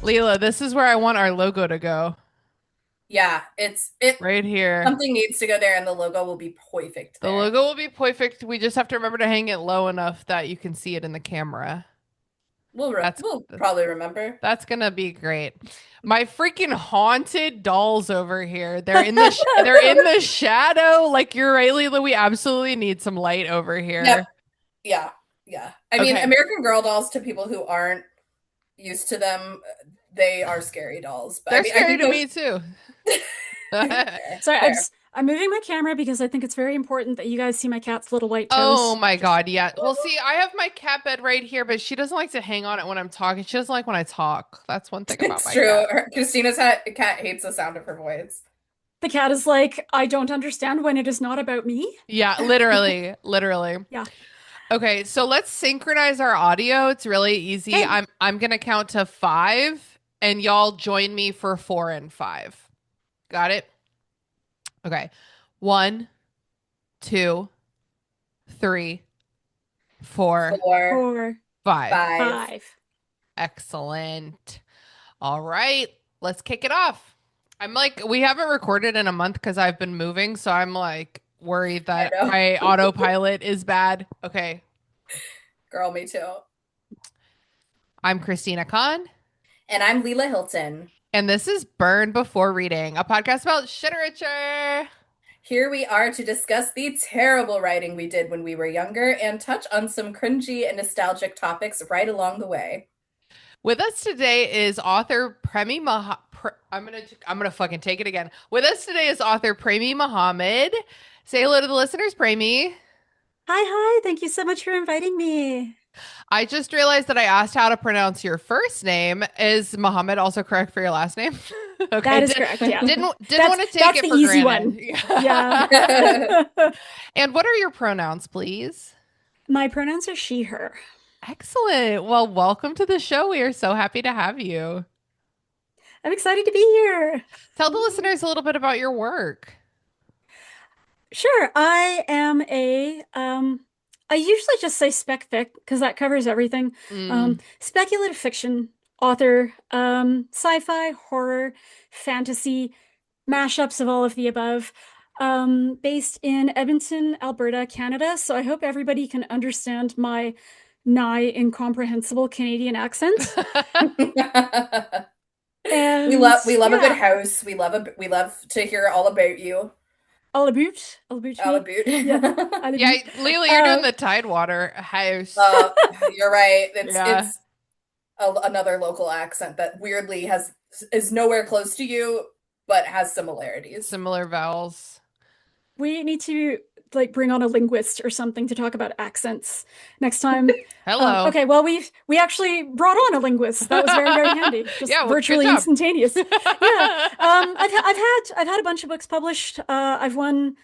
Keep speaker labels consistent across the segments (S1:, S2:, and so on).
S1: Leela, this is where I want our logo to go.
S2: Yeah, it
S1: Right here.
S2: something needs to go there and the logo will be perfect
S1: The
S2: there.
S1: logo will be perfect. We just have to remember to hang it low enough that you can see it in the camera. That's
S2: We'll
S1: that's
S2: probably remember.
S1: that's gonna be great. My freaking haunted dolls over here. They're in the shadow. Like you're right, Leela. We absolutely need some light over
S2: Yep.
S1: here.
S2: Yeah. Yeah. I mean,
S1: Okay.
S2: American Girl dolls to people who aren't used to them, they are scary dolls. But I
S1: They're
S2: mean, I
S1: scary
S2: think
S1: to
S2: those
S1: me too.
S2: fair,
S3: Sorry,
S2: fair.
S3: I'm moving my camera because I think it's very important that you guys see my cat's little white
S1: Oh
S3: toes.
S1: my
S3: Just
S1: God, yeah. Well, see, I have my cat bed right here, but she doesn't like to hang on it when I'm talking. She doesn't like when I talk. That's one thing about
S2: It's
S1: my
S2: true.
S1: cat.
S2: Christina's cat hates the sound of her voice.
S3: the cat is like, I don't understand when it is not about me.
S1: Yeah, literally, literally.
S3: Yeah.
S1: Okay, so let's synchronize our audio. It's really easy.
S3: Okay.
S1: I'm gonna count to five, and y'all join me for four and five. Got it? Okay. One, two, three, four,
S2: 4,
S3: 4,
S1: five.
S2: 5.
S3: 5.
S1: Excellent. All right, let's kick it off. I'm like, we haven't recorded in a month because I've been moving, so I'm like worried
S2: I
S1: that
S2: know.
S1: my autopilot is bad. Okay,
S2: Girl, me too.
S1: I'm Christina Kahn,
S2: And I'm Leela Hilton.
S1: and this is Burn Before Reading, a podcast about literature.
S2: Here we are to discuss the terrible writing we did when we were younger and touch on some cringy and nostalgic topics right along the way.
S1: With us today is author Premee Mohamed. I'm gonna fucking take it again. With us today is author Premee Mohamed. Say hello to the listeners, Premee.
S3: Hi, hi. Thank you so much for inviting me.
S1: I just realized that I asked how to pronounce your first name. Is Mohammed also correct for your last name? Okay,
S3: That is correct. Yeah.
S1: didn't want to take
S3: That's
S1: it
S3: the
S1: for
S3: easy
S1: granted.
S3: one. Yeah.
S1: And what are your pronouns, please?
S3: My pronouns are she, her.
S1: Excellent. Well, welcome to the show. We are so happy to have you.
S3: I'm excited to be here.
S1: Tell the listeners a little bit about your work.
S3: Sure. I usually just say spec fic because that covers everything.
S1: Mm.
S3: Speculative fiction author, sci-fi, horror, fantasy, mashups of all of the above. Based in Edmonton, Alberta, Canada. So I hope everybody can understand my nigh incomprehensible Canadian accent. And
S2: We love a good
S3: yeah,
S2: house. We love to hear all about you.
S3: all about
S2: All
S3: me. Yeah,
S2: about.
S3: all
S1: Yeah,
S3: about.
S1: Leela, you're doing
S3: Uh,
S1: the Tidewater house.
S2: uh, you're right.
S1: Yeah,
S2: It's another local accent that weirdly has is nowhere close to you, but has similarities.
S1: similar vowels.
S3: we need to like bring on a linguist or something to talk about accents next time.
S1: Hello.
S3: Okay, well we actually brought on a linguist. That was very very handy. Just
S1: Yeah, well, good
S3: virtually
S1: job.
S3: instantaneous. Yeah. I've had a bunch of books published. I've won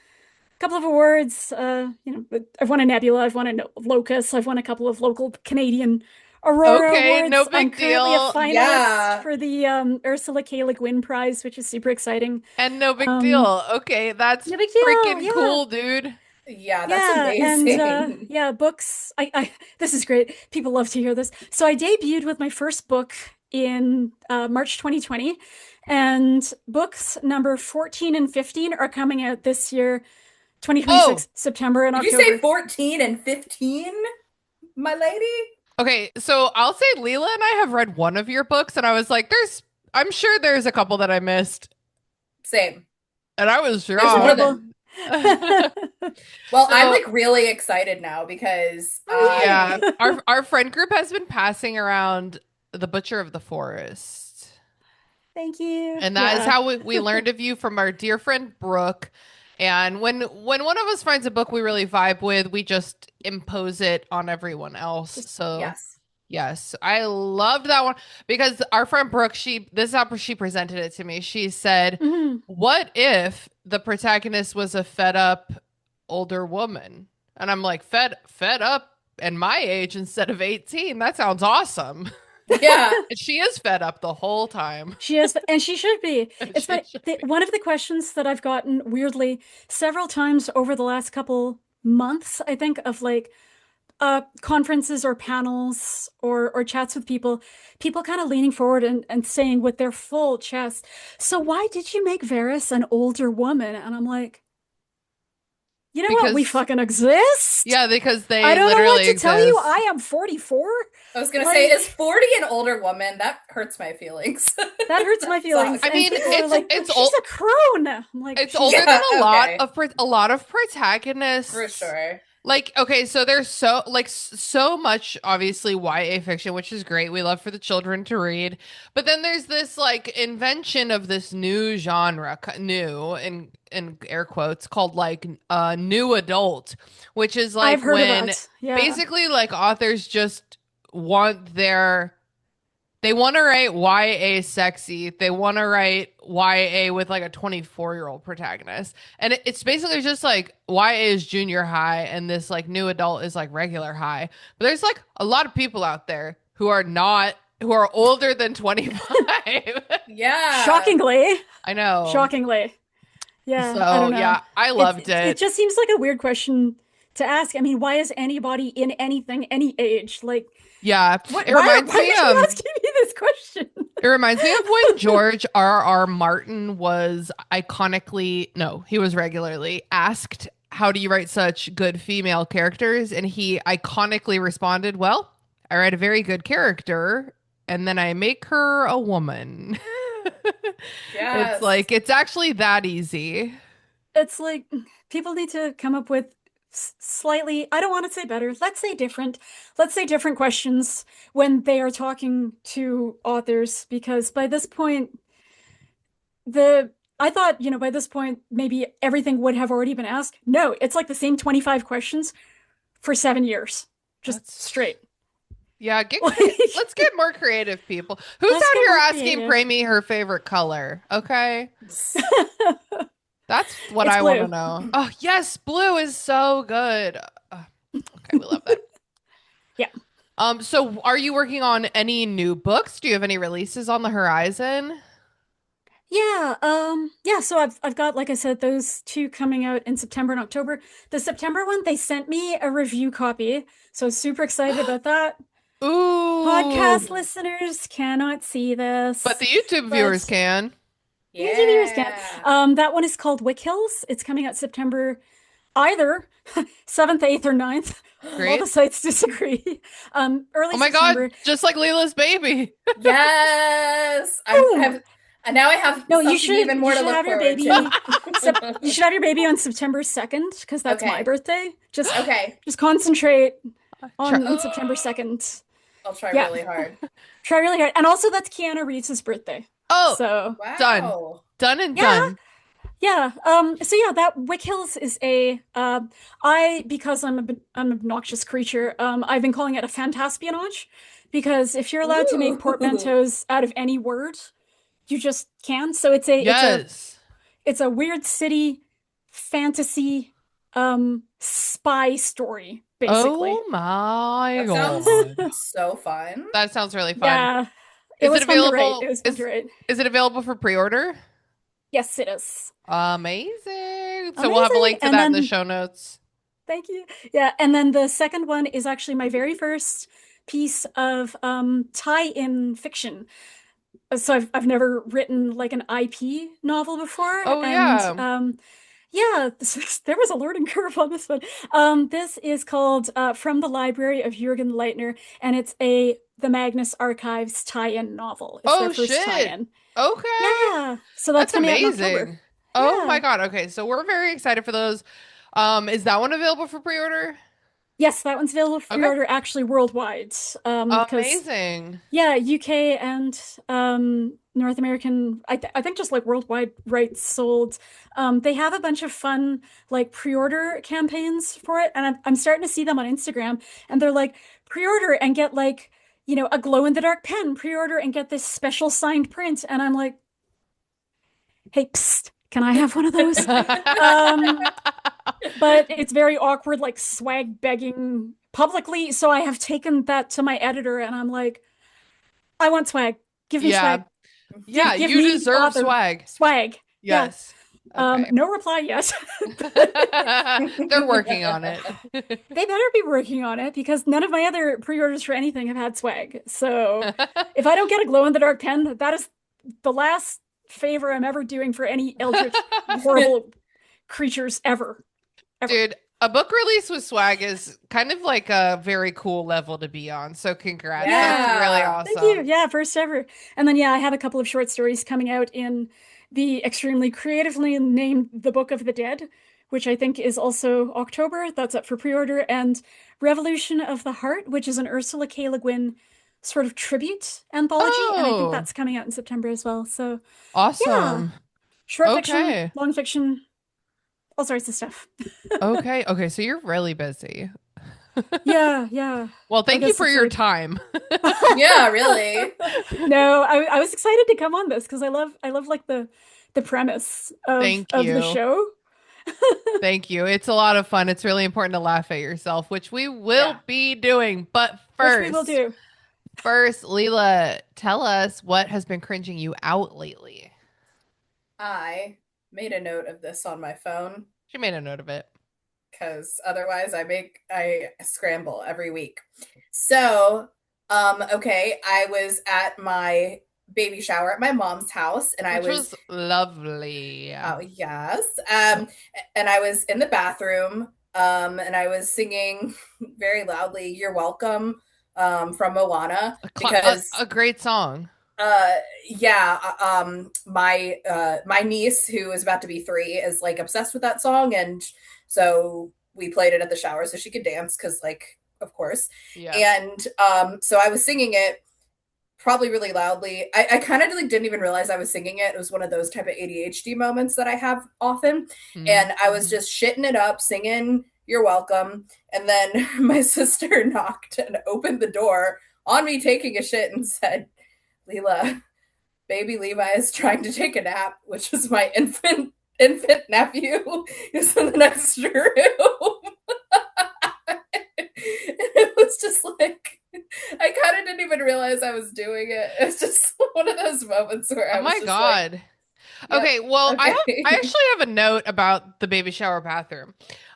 S3: a couple of awards. I've won a Nebula. I've won a Locus. I've won a couple of local Canadian Aurora
S1: Okay, no
S3: Awards. I'm
S1: big
S3: currently a
S1: deal.
S3: finalist
S2: Yeah.
S3: for the Ursula K. Le Guin Prize, which is super exciting.
S1: And no big
S3: Um,
S1: deal. Okay, that's
S3: no big deal.
S1: freaking
S3: Yeah.
S1: cool, dude.
S2: Yeah, that's
S3: Yeah, and
S2: amazing.
S3: yeah, books. I this is great. People love to hear this. So I debuted with my first book in March 2020, and books number 14 and 15 are coming out this year,
S1: Oh,
S3: 2026, September and
S2: Did you say
S3: October.
S2: 14 and 15, my lady?
S1: okay. So I'll say Leela and I have read one of your books, and I was like, I'm sure there's a couple that I missed,
S2: Same.
S1: and I was
S2: There's more
S3: Incredible.
S2: than.
S3: Oh,
S2: Well, I'm
S1: So
S2: like really excited now because
S1: yeah,
S2: I
S3: yay!
S1: our friend group has been passing around The Butcher of the Forest.
S3: Thank you.
S1: And that is
S3: Yeah.
S1: how we learned of you from our dear friend Brooke. And when one of us finds a book we really vibe with, we just impose it on everyone else.
S3: Just
S1: So
S2: yes.
S1: yes, I loved that one because our friend Brooke, this is how she presented it to me. She said,
S3: mhm.
S1: "What if the protagonist was a fed up older woman?" And I'm like, fed up and my age instead of 18. That sounds awesome.
S2: Yeah.
S1: And she is fed up the whole time.
S3: She is, and she should be. It's
S1: She
S3: but
S1: should be.
S3: one of the questions that I've gotten weirdly several times over the last couple months, I think, of like, conferences or panels or chats with people kind of leaning forward and saying with their full chest, so why did you make Varys an older woman? And I'm like, you know what? We
S1: Because
S3: fucking exist.
S1: yeah, because
S3: I
S1: they
S3: don't know what
S1: literally
S3: to tell you.
S1: exist.
S3: I am 44.
S2: I was gonna say,
S3: Like,
S2: is 40 an older woman? That hurts my feelings.
S3: that hurts my feelings.
S1: I
S3: And
S1: mean,
S3: people are like, but
S1: it's
S3: she's
S1: old.
S3: a crone. I'm like,
S1: It's
S3: she's
S1: older than
S2: Yeah, okay.
S1: a lot of
S2: For
S1: protagonists.
S2: sure.
S1: Like, okay, so there's so much obviously YA fiction, which is great. We love for the children to read. But then there's this like invention of this new genre, new in air quotes, called like new adult, which is
S3: I've
S1: like
S3: heard of
S1: when
S3: that. Yeah.
S1: basically like authors just want their they want to write YA sexy. They want to write YA with like a 24-year-old protagonist. And it's basically just like YA is junior high and this like new adult is like regular high. But there's like a lot of people out there who are older than 25.
S2: Yeah.
S3: Shockingly.
S1: I know.
S3: Shockingly. Yeah, I
S1: So,
S3: don't know.
S1: yeah, I loved
S3: It
S1: it.
S3: just seems like a weird question to ask. I mean, why is anybody in anything any age? Like,
S1: Yeah.
S3: what,
S1: It reminds
S3: why are
S1: me
S3: you asking me this question?
S1: It reminds me of when George R. Martin was he was regularly asked, how do you write such good female characters? And he iconically responded, well, I write a very good character and then I make her a woman. It's
S2: Yes.
S1: like, it's actually that easy.
S3: It's like people need to come up with slightly, I don't want to say better, let's say different questions when they are talking to authors, because by this point, I thought, by this point, maybe everything would have already been asked. No, it's like the same 25 questions for 7 years, just
S1: That's
S3: straight.
S1: yeah,
S3: Like,
S1: let's get more creative, people. Who's
S3: let's
S1: out
S3: get
S1: here
S3: more
S1: asking
S3: creative.
S1: Premee her favorite color? Okay. That's what
S3: It's
S1: I want to
S3: blue.
S1: know. Oh, yes, blue is so good. Okay, we love that.
S3: Yeah.
S1: So are you working on any new books? Do you have any releases on the horizon?
S3: Yeah, so I've got, like I said, those two coming out in September and October. The September one, they sent me a review copy, so super excited about that.
S1: Ooh,
S3: Podcast listeners cannot see
S1: but
S3: this,
S1: the YouTube viewers
S3: but
S1: can.
S3: YouTube viewers can.
S2: Yeah.
S3: That one is called Wick Hills. It's coming out September either 7th, 8th, or 9th. All the
S1: Great.
S3: sites disagree.
S1: Oh
S3: Early
S1: my God,
S3: September.
S1: just like Leela's baby.
S2: Yes.
S3: Boom!
S2: And now I have
S3: No,
S2: something even
S3: you
S2: more to
S3: should
S2: look
S3: have your
S2: forward to.
S3: baby. You should have your baby on September 2nd, because that's my
S2: Okay.
S3: birthday.
S2: Okay.
S3: Just concentrate
S1: Try-
S3: on September 2nd.
S2: I'll try
S3: Yeah.
S2: really hard.
S3: Try really hard. And also that's Keanu Reeves' birthday.
S1: Oh,
S3: So
S1: done.
S2: Wow.
S1: Done and
S3: yeah.
S1: done.
S3: Yeah. So yeah, that Wick Hills is because I'm an obnoxious creature, I've been calling it a fantaspionage, because if you're allowed to make
S2: Ooh.
S3: portmanteaus out of any word, you just can. So
S1: Yes.
S3: it's a weird city fantasy spy story, basically.
S1: Oh my
S2: That sounds
S1: God.
S2: so fun.
S1: That sounds really fun.
S3: Yeah. It
S1: Is it
S3: was fun to write.
S1: available?
S3: It was fun to write.
S1: Is it available for pre-order?
S3: Yes, it is.
S1: Amazing. So we'll have a
S3: Amazing.
S1: link to
S3: And
S1: that in the
S3: then
S1: show notes.
S3: thank you. Yeah, and then the second one is actually my very first piece of tie-in fiction. So I've never written like an IP novel before,
S1: Oh
S3: and
S1: yeah.
S3: yeah, there was a learning curve on this one. This is called From the Library of Jürgen Leitner, and it's the Magnus Archives tie-in novel. It's their
S1: Oh
S3: first
S1: shit.
S3: tie-in.
S1: Okay.
S3: Yeah, so that's
S1: That's
S3: coming out in October.
S1: amazing. Oh my
S3: Yeah.
S1: God. Okay, so we're very excited for those. Is that one available for pre-order?
S3: Yes, that one's available for
S1: Okay.
S3: pre-order actually worldwide. Because
S1: Amazing.
S3: yeah, UK and North American, I think just like worldwide rights sold. They have a bunch of fun like pre-order campaigns for it, and I'm starting to see them on Instagram, and they're like pre-order and get like, a glow-in-the-dark pen, pre-order and get this special signed print, and I'm like, hey, psst, can I have one of those? But it's very awkward, like swag begging publicly. So I have taken that to my editor, and I'm like, I want swag. Give me
S1: Yeah.
S3: swag.
S1: Yeah,
S3: Give
S1: you
S3: me
S1: deserve
S3: author
S1: swag.
S3: swag. Yeah.
S1: Yes. Okay.
S3: No reply yet.
S1: They're working on it.
S3: They better be working on it because none of my other pre-orders for anything have had swag. So if I don't get a glow-in-the-dark pen, that is the last favor I'm ever doing for any eldritch, horrible creatures ever. Ever.
S1: Dude, a book release with swag is kind of like a very cool level to be on. So congrats. That's really
S2: Yeah.
S3: Thank you.
S1: awesome.
S3: Yeah, first ever. And then, yeah, I have a couple of short stories coming out in the extremely creatively named The Book of the Dead, which I think is also October. That's up for pre-order. And Revolution of the Heart, which is an Ursula K. Le Guin sort of tribute anthology. And I think
S1: Oh,
S3: that's coming out in September as well. So, yeah,
S1: awesome.
S3: short fiction,
S1: Okay.
S3: long fiction, all sorts of stuff.
S1: Okay. Okay. So you're really busy.
S3: Yeah, yeah.
S1: Well,
S3: I
S1: thank you
S3: guess
S1: for
S3: it's
S1: your
S3: like
S1: time.
S2: Yeah, really.
S3: no, I was excited to come on this because I love like the premise
S1: Thank
S3: of the
S1: you.
S3: show.
S1: Thank you. It's a lot of fun. It's really important to laugh at yourself, which we will
S2: Yeah.
S1: be doing. But
S3: Which we will
S1: first,
S3: do.
S1: Leela, tell us what has been cringing you out lately.
S2: I made a note of this on my phone
S1: She made a note of it.
S2: because otherwise I scramble every week. So, okay, I was at my baby shower at my mom's house and I
S1: Which
S2: was
S1: was lovely.
S2: oh yes. And I was in the bathroom and I was singing very loudly You're Welcome from Moana because
S1: A great song.
S2: uh yeah my niece who is about to be 3 is like obsessed with that song, and so we played it at the shower so she could dance because like of course.
S1: Yes.
S2: And so I was singing it probably really loudly. I kind of like didn't even realize I was singing it. It was one of those type of ADHD moments that I have often, and I was
S1: Mhm.
S2: just shitting it up singing You're Welcome, and then my sister knocked and opened the door on me taking a shit and said, Leela, baby Levi is trying to take a nap, which is my infant nephew who's in the next room. And it was just like I kind of didn't even realize I was doing it. It's just one of those moments where I
S1: Oh
S2: was
S1: my
S2: just like,
S1: God.
S2: "Yep,
S1: Okay, well, I
S2: okay,
S1: actually have a note about the baby shower bathroom.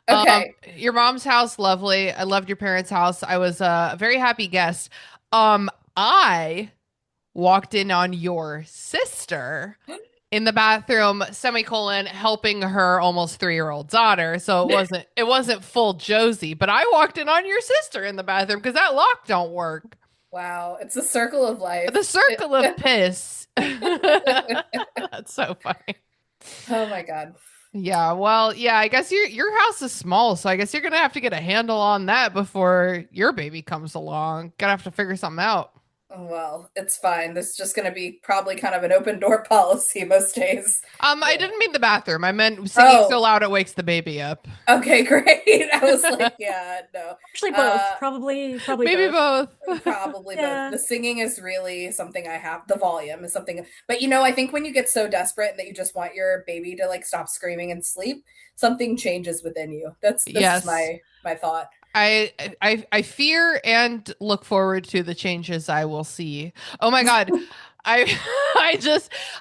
S2: okay,
S1: Your mom's house, lovely. I loved your parents' house. I was a very happy guest. I walked in on your sister in the bathroom, semicolon, helping her almost 3-year-old daughter. So it wasn't full Josie, but I walked in on your sister in the bathroom because that lock don't work.
S2: wow, it's a circle of
S1: The
S2: life."
S1: circle of piss. That's so funny.
S2: Oh my god.
S1: Yeah, well, yeah, I guess your house is small, so I guess you're gonna have to get a handle on that before your baby comes along. Gonna have to figure something out.
S2: Well, it's fine. This is just going to be probably kind of an open door policy most days.
S1: I
S2: Yeah.
S1: didn't mean the bathroom. I meant singing so
S2: Oh,
S1: loud it wakes the baby up.
S2: okay, great. I was like, yeah, no.
S3: Actually, both.
S2: Uh,
S3: Probably
S1: Maybe
S3: both.
S1: both.
S2: Probably both.
S3: Yeah.
S2: The singing is really something I have. The volume is something. But you know, I think when you get so desperate that you just want your baby to like stop screaming and sleep, something changes within you. This is
S1: Yes.
S2: my thought.
S1: I fear and look forward to the changes I will see. Oh my God. I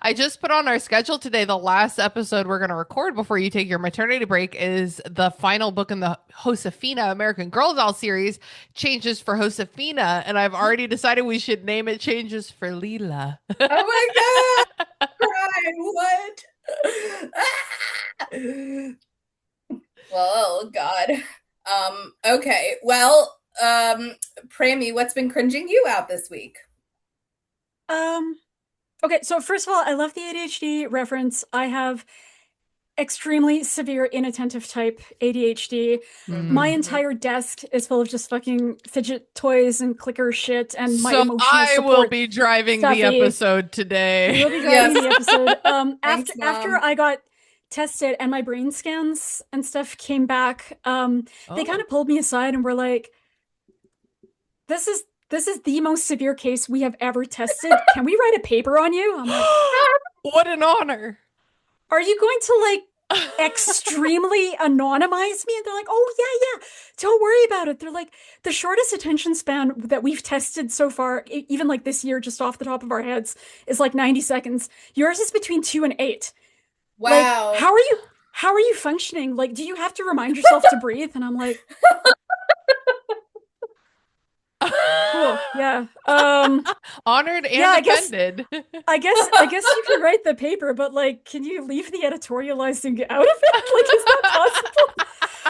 S1: I just put on our schedule today. The last episode we're going to record before you take your maternity break is the final book in the Josefina American Girl Doll series, Changes for Josefina, and I've already decided we should name it Changes for Leela.
S2: Oh my god! Cry, what? Well, oh god. Okay. Well, Premee, what's been cringing you out this week?
S3: Um, okay, so first of all, I love the ADHD reference. I have extremely severe inattentive type ADHD. My
S1: Hmm.
S2: Mm-hmm.
S3: entire desk is full of just fucking fidget toys and clicker shit, and my
S1: So
S3: emotional
S1: I will
S3: support
S1: be driving the
S3: stuffy.
S1: episode
S3: You
S1: today.
S3: will be
S2: Yes.
S3: driving the episode.
S2: Thanks,
S3: After
S2: Mom.
S3: I got tested and my brain scans and stuff came back, they kind
S1: Oh.
S3: of pulled me aside and were like, this is the most severe case we have ever tested. Can we write a paper on you? I'm like,
S1: What an honor.
S3: are you going to like extremely anonymize me? And they're like, oh yeah, don't worry about it. They're like, the shortest attention span that we've tested so far, even like this year, just off the top of our heads, is like 90 seconds. Yours is between 2 and 8. Like,
S2: Wow.
S3: how are you functioning? Like, do you have to remind yourself to breathe? And I'm like, cool, yeah.
S1: Honored and
S3: Yeah,
S1: offended.
S3: I guess you can write the paper, but like, can you leave the editorializing out of it? Like, is that possible?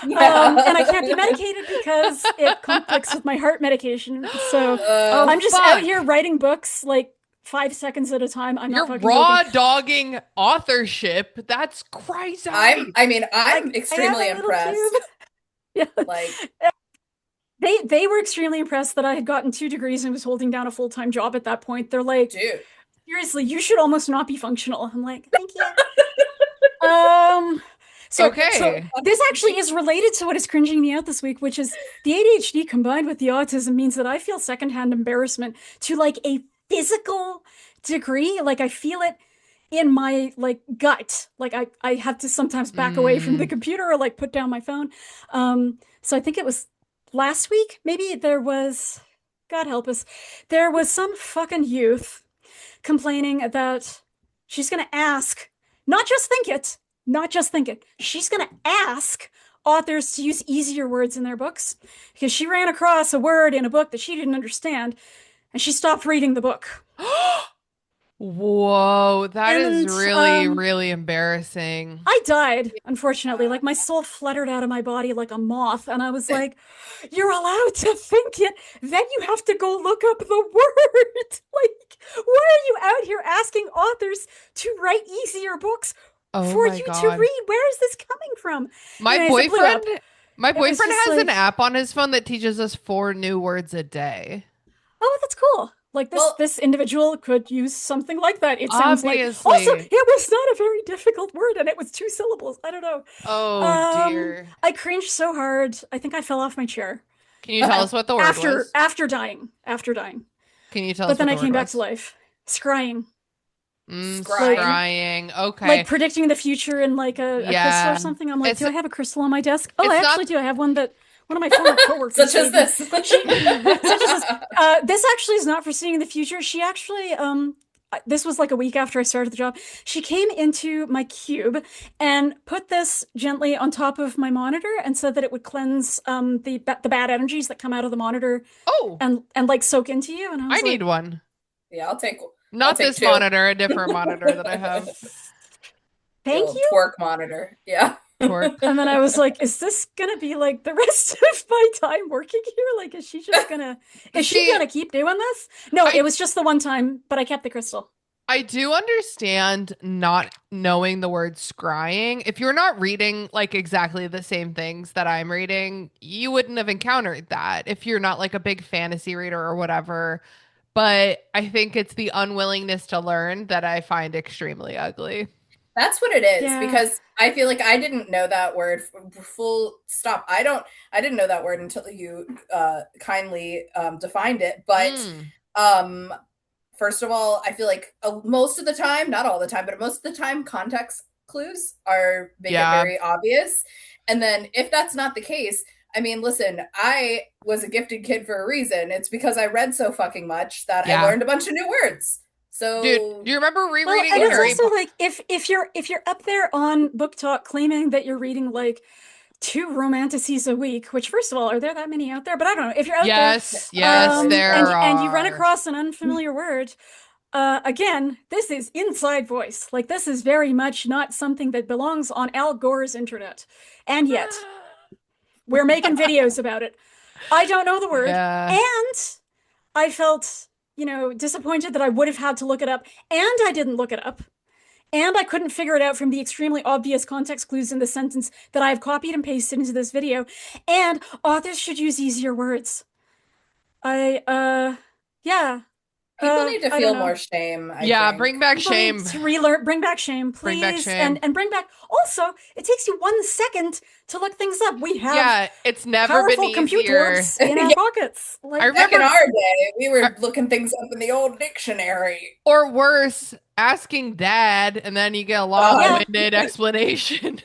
S2: Yeah.
S3: And I can't be medicated because it conflicts with my heart medication. So
S1: Oh,
S3: I'm just out
S1: fuck.
S3: here writing books like 5 seconds at a time. I'm
S1: You're
S3: not fucking
S1: raw
S3: joking.
S1: dogging authorship. That's crazy.
S2: I'm
S3: I have
S2: extremely
S3: a little
S2: impressed.
S3: cube. Yeah.
S2: Like,
S3: They were extremely impressed that I had gotten 2 degrees and was holding down a full-time job at that point. They're like,
S2: dude.
S3: seriously, you should almost not be functional. I'm like, thank you. So
S1: Okay.
S3: this actually is related to what is cringing me out this week, which is the ADHD combined with the autism means that I feel secondhand embarrassment to like a physical degree. Like I feel it in my like gut. Like I have to sometimes back away from the computer or like put down my phone. So I think it was last week, maybe there was, God help us, there was some fucking youth complaining that she's going to ask, not just think it, not just think it, she's going to ask authors to use easier words in their books because she ran across a word in a book that she didn't understand and she stopped reading the book.
S1: Whoa, that is
S3: And,
S1: really, really embarrassing.
S3: I died, unfortunately. Like my soul fluttered out of my body like a moth, and I was like, "You're allowed to think it. Then you have to go look up the word." Like, why are you out here asking authors to write easier books
S1: Oh
S3: for
S1: my
S3: you to
S1: God.
S3: read? Where is this coming from?
S1: My
S3: Anyways, it blew up.
S1: my
S3: It was
S1: boyfriend
S3: just
S1: has an
S3: like,
S1: app on his phone that teaches us 4 new words a day.
S3: oh, that's cool. Like
S2: Well,
S3: this individual could use something like that. It sounds like. Also,
S1: Obviously.
S3: it was not a very difficult word, and it was 2 syllables. I don't know.
S1: Oh dear.
S3: I cringed so hard. I think I fell off my chair
S1: Can you tell us what the word was?
S3: after dying. After dying.
S1: Can you tell
S3: But
S1: us what
S3: then I
S1: the word
S3: came back to
S1: was?
S3: life. Scrying.
S2: scrying.
S1: Scrying.
S3: Like
S1: Okay.
S3: predicting the future in like a crystal or
S1: Yeah.
S3: something. I'm like,
S1: It's
S3: do I have a crystal on my desk? Oh, I
S1: it's
S3: actually
S1: not
S3: do. I have one that one of my former coworkers
S2: Such as
S3: gave me.
S2: this.
S3: Such as this. This actually is not for seeing the future. She actually, this was like a week after I started the job. She came into my cube and put this gently on top of my monitor and said that it would cleanse the bad energies that come out of the monitor
S1: Oh,
S3: and like soak into you. And I
S1: I
S3: was
S1: need
S3: like,
S1: one.
S2: Yeah, I'll take
S1: Not
S2: take
S1: this
S2: 2.
S1: monitor, a different monitor that I have.
S2: The
S3: thank
S2: old
S3: you.
S2: twerk monitor. Yeah.
S1: Torque.
S3: And then I was like, is this gonna be like the rest of my time working here? Like, is she
S1: See,
S3: gonna keep doing this? No,
S1: I
S3: it was just the one time, but I kept the crystal.
S1: I do understand not knowing the word scrying. If you're not reading like exactly the same things that I'm reading, you wouldn't have encountered that if you're not like a big fantasy reader or whatever. But I think it's the unwillingness to learn that I find extremely ugly.
S2: That's what it is
S3: Yeah.
S2: because I feel like I didn't know that word full stop. I didn't know that word until you kindly defined it, but
S1: Mm,
S2: um first of all, I feel like most of the time, not all the time, but most of the time context clues are make it
S1: yeah.
S2: very obvious. And then if that's not the case, I mean, listen, I was a gifted kid for a reason. It's because I read so fucking much that I
S1: Yeah.
S2: learned a bunch of new words.
S1: Dude,
S2: So
S1: do you remember
S3: Well,
S1: rereading
S3: and it's
S1: Harry
S3: also
S1: Potter?
S3: like if you're up there on Book Talk claiming that you're reading like 2 romantices a week, which first of all, are there that many out there? But I don't know. If you're out there,
S1: Yes, yes, there
S3: and you run
S1: are.
S3: across an unfamiliar word, again, this is inside voice. Like this is very much not something that belongs on Al Gore's internet. And yet, we're making videos about it. I don't know the word,
S1: Yeah.
S3: and I felt, disappointed that I would have had to look it up, and I didn't look it up. And I couldn't figure it out from the extremely obvious context clues in the sentence that I have copied and pasted into this video. And authors should use easier words. Yeah.
S2: people need to
S3: I don't
S2: feel
S3: know.
S2: more shame, I
S1: Yeah,
S2: think.
S1: bring back
S3: People need
S1: shame.
S3: to relearn, bring back shame,
S1: Bring back
S3: please.
S1: shame.
S3: And bring back, also, it takes you 1 second to look things up. We have
S1: Yeah, it's never been
S3: powerful compute
S1: easier.
S3: orbs in our
S2: Yeah.
S3: pockets. Like,
S1: I
S2: Back in
S1: remember,
S2: our day, we were
S1: I-
S2: looking things up in the old dictionary.
S1: or worse, asking dad, and then you get a
S2: God.
S1: long-winded explanation.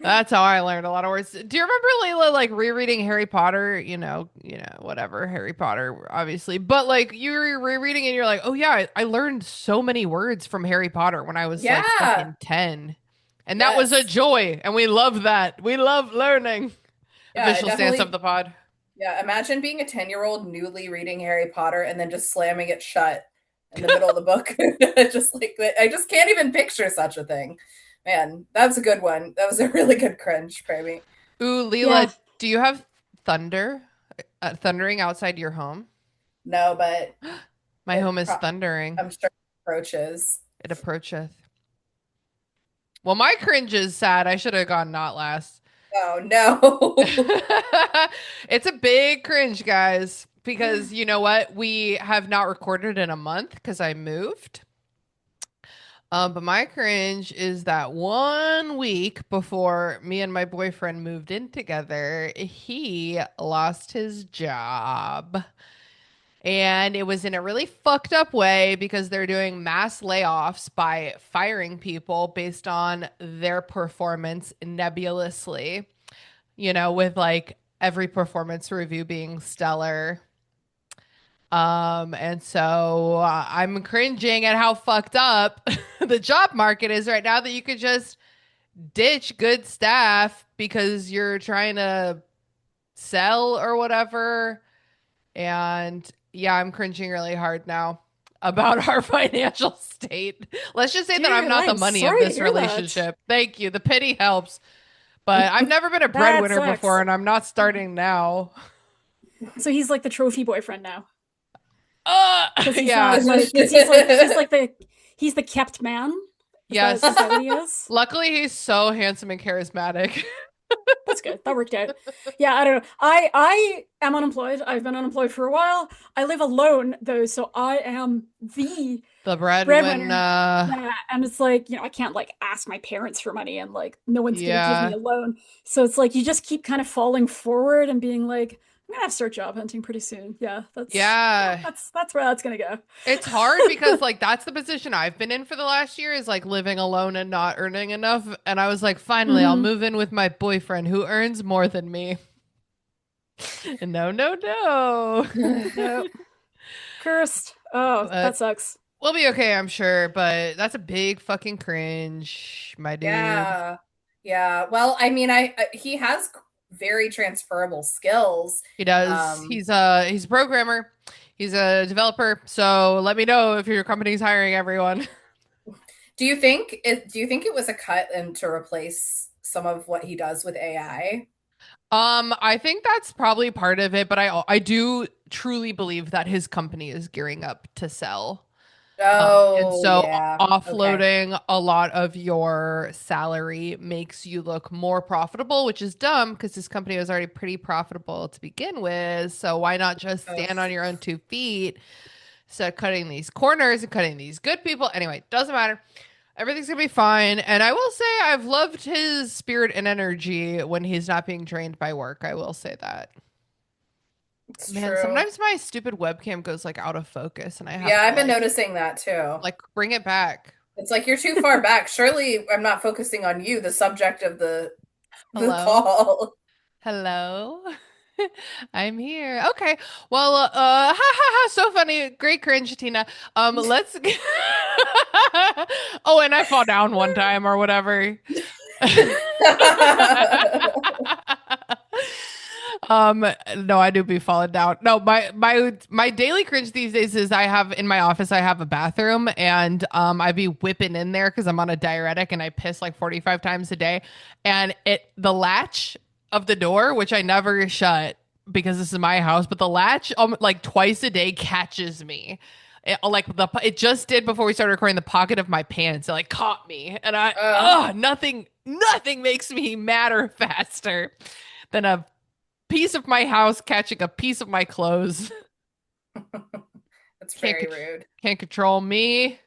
S1: That's how I learned a lot of words. Do you remember Layla like rereading Harry Potter? Whatever, Harry Potter, obviously. But like you were rereading and you're like, oh yeah, I learned so many words from Harry Potter when I was like
S2: Yeah.
S1: fucking 10. And that was a
S2: Yes.
S1: joy. And we love that. We love learning.
S2: Yeah, I
S1: Official stance of
S2: definitely.
S1: the pod.
S2: Yeah, imagine being a 10-year-old newly reading Harry Potter and then just slamming it shut in the middle of the book. Just like I just can't even picture such a thing. Man, that was a good one. That was a really good cringe, Premee.
S1: Ooh,
S3: Yeah.
S1: Leela, do you have thunder? Thundering outside your home?
S2: No, but
S1: My home is thundering.
S2: I'm sure it approaches.
S1: It approacheth. Well, my cringe is sad. I should have gone not last.
S2: Oh no.
S1: It's a big cringe, guys, because you know what? We have not recorded in a month because I moved. But my cringe is that 1 week before me and my boyfriend moved in together, he lost his job. And it was in a really fucked up way because they're doing mass layoffs by firing people based on their performance nebulously, with like every performance review being stellar. And so I'm cringing at how fucked up the job market is right now that you could just ditch good staff because you're trying to sell or whatever. And yeah, I'm cringing really hard now about our financial state. Let's just say that I'm
S3: Dude,
S1: not the
S3: I'm
S1: money of
S3: sorry to
S1: this
S3: hear that.
S1: relationship. Thank you. The pity helps. But I've never been a
S3: That
S1: breadwinner before,
S3: sucks.
S1: and I'm not starting now.
S3: So he's like the trophy boyfriend now. Because he's
S1: Yeah.
S3: not like, because he's the kept man. Is that
S1: Yes.
S3: is that what he is?
S1: Luckily, he's so handsome and charismatic.
S3: That's good. That worked out. Yeah, I don't know. I am unemployed. I've been unemployed for a while. I live alone though, so I am the
S1: The
S3: breadwinner.
S1: breadwinner.
S3: Yeah, and it's like, I can't like ask my parents for money and like no one's gonna give me
S1: Yeah.
S3: a loan. So it's like you just keep kind of falling forward and being like, I'm gonna have to start job hunting pretty soon. Yeah,
S1: Yeah.
S3: that's where that's gonna go.
S1: It's hard because like that's the position I've been in for the last year is like living alone and not earning enough. And I was like, finally, I'll
S3: Hmm.
S1: move in with my boyfriend who earns more than me. No, no, no.
S3: Nope. Cursed. Oh, that
S1: But
S3: sucks.
S1: we'll be okay, I'm sure. But that's a big fucking cringe, my dude.
S2: Yeah. Yeah. Well, I mean, he has very transferable skills.
S1: He does.
S2: Um,
S1: He's a programmer. He's a developer. So let me know if your company's hiring everyone.
S2: do you think it was a cut and to replace some of what he does with AI?
S1: I think that's probably part of it, but I do truly believe that his company is gearing up to sell. And
S2: Oh,
S1: so
S2: yeah. Okay.
S1: offloading a lot of your salary makes you look more profitable, which is dumb because this company was already pretty profitable to begin with. So why not just
S2: Oh,
S1: stand on your own 2 feet? So cutting these corners and cutting these good people. Anyway, doesn't matter. Everything's gonna be fine. And I will say I've loved his spirit and energy when he's not being drained by work. I will say that.
S2: it's
S1: Man,
S2: true.
S1: sometimes my stupid webcam goes like out of focus and I have
S2: Yeah,
S1: to
S2: I've been noticing that too.
S1: bring it back.
S2: It's like you're too far back. Surely I'm not focusing on you, the subject of the
S1: Hello?
S2: call.
S1: Hello? I'm here. Okay. Well, ha ha ha, so funny. Great cringe, Tina. Let's Oh, and I fall down one time or whatever. No, I do be falling down. No, my daily cringe these days is I have in my office I have a bathroom and I be whipping in there because I'm on a diuretic and I piss like 45 times a day. And the latch of the door, which I never shut because this is my house, but the latch like twice a day catches me. It just did before we started recording the pocket of my pants. It like caught me, and
S2: uh,
S1: nothing makes me madder faster than a piece of my house catching a piece of my clothes.
S2: that's
S1: Can't
S2: very
S1: con-
S2: rude.
S1: can't control me.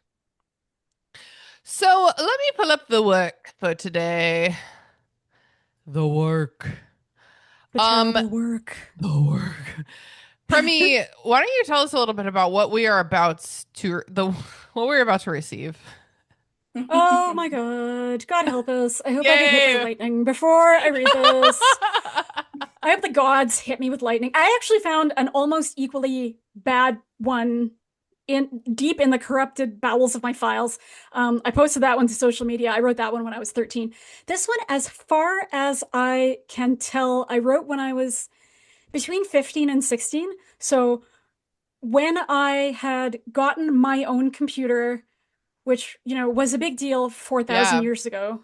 S1: So let me pull up the work for today. The work.
S3: The
S1: Um,
S3: terrible work.
S1: the work. Premee, why don't you tell us a little bit about what we are about to receive?
S3: Oh my God. God help us. I hope I get hit by
S1: Yay!
S3: lightning before I read this. I hope the gods hit me with lightning. I actually found an almost equally bad one in deep in the corrupted bowels of my files. I posted that one to social media. I wrote that one when I was 13. This one, as far as I can tell, I wrote when I was between 15 and 16. So when I had gotten my own computer, which, was a big deal 4,000
S1: Yeah.
S3: years ago.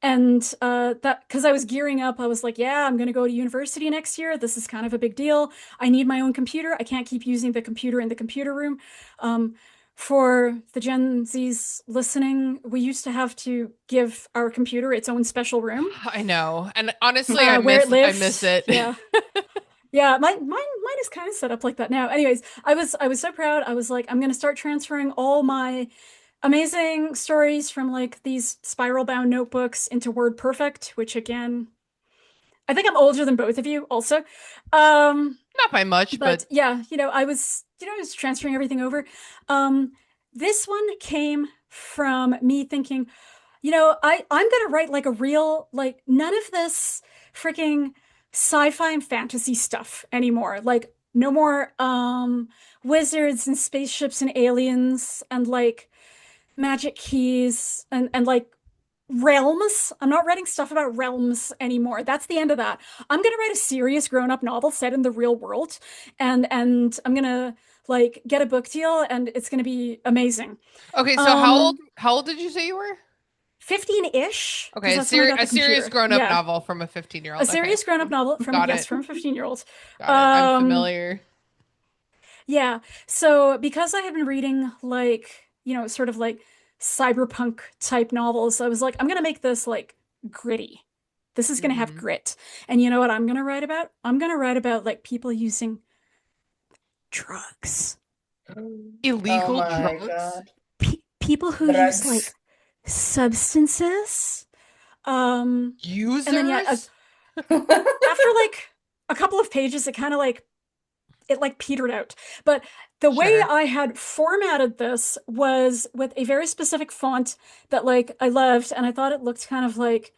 S3: And that because I was gearing up, I was like, yeah, I'm going to go to university next year. This is kind of a big deal. I need my own computer. I can't keep using the computer in the computer room. Um, for the Gen Zs listening, we used to have to give our computer its own special room
S1: I know. And honestly,
S3: where it
S1: I miss
S3: lived.
S1: it.
S3: Yeah. Yeah, mine is kind of set up like that now. Anyways, I was so proud. I was like, I'm gonna start transferring all my amazing stories from like these spiral bound notebooks into WordPerfect, which again, I think I'm older than both of you also. Um,
S1: Not by much,
S3: but
S1: but
S3: yeah, I was transferring everything over. Um, this one came from me thinking, I'm gonna write like a real, like none of this freaking sci-fi and fantasy stuff anymore. Like no more wizards and spaceships and aliens and like magic keys and like realms. I'm not writing stuff about realms anymore. That's the end of that. I'm gonna write a serious grown-up novel set in the real world, and I'm gonna like get a book deal, and it's gonna be amazing.
S1: okay, so
S3: Um,
S1: how old did you say you were?
S3: 15-ish, because
S1: Okay,
S3: that's when I got
S1: a
S3: the
S1: serious
S3: computer.
S1: grown-up
S3: Yeah.
S1: novel from a
S3: A
S1: 15-year-old. Okay.
S3: serious grown-up novel from
S1: Got
S3: yes,
S1: it.
S3: from a 15-year-old.
S1: Got it. I'm
S3: Um,
S1: familiar.
S3: yeah. So because I had been reading like, sort of like cyberpunk type novels, I was like, I'm gonna make this like gritty. This is gonna have
S1: Hmm.
S3: grit. And you know what I'm gonna write about? I'm gonna write about like people using drugs.
S2: Oh
S1: Illegal
S2: my
S1: drugs?
S2: God.
S3: People who use like
S2: Drugs.
S3: substances. And then yeah,
S1: Users?
S3: after like a couple of pages, it kind of like it like petered out. But the way
S1: Sure.
S3: I had formatted this was with a very specific font that like I loved, and I thought it looked kind of like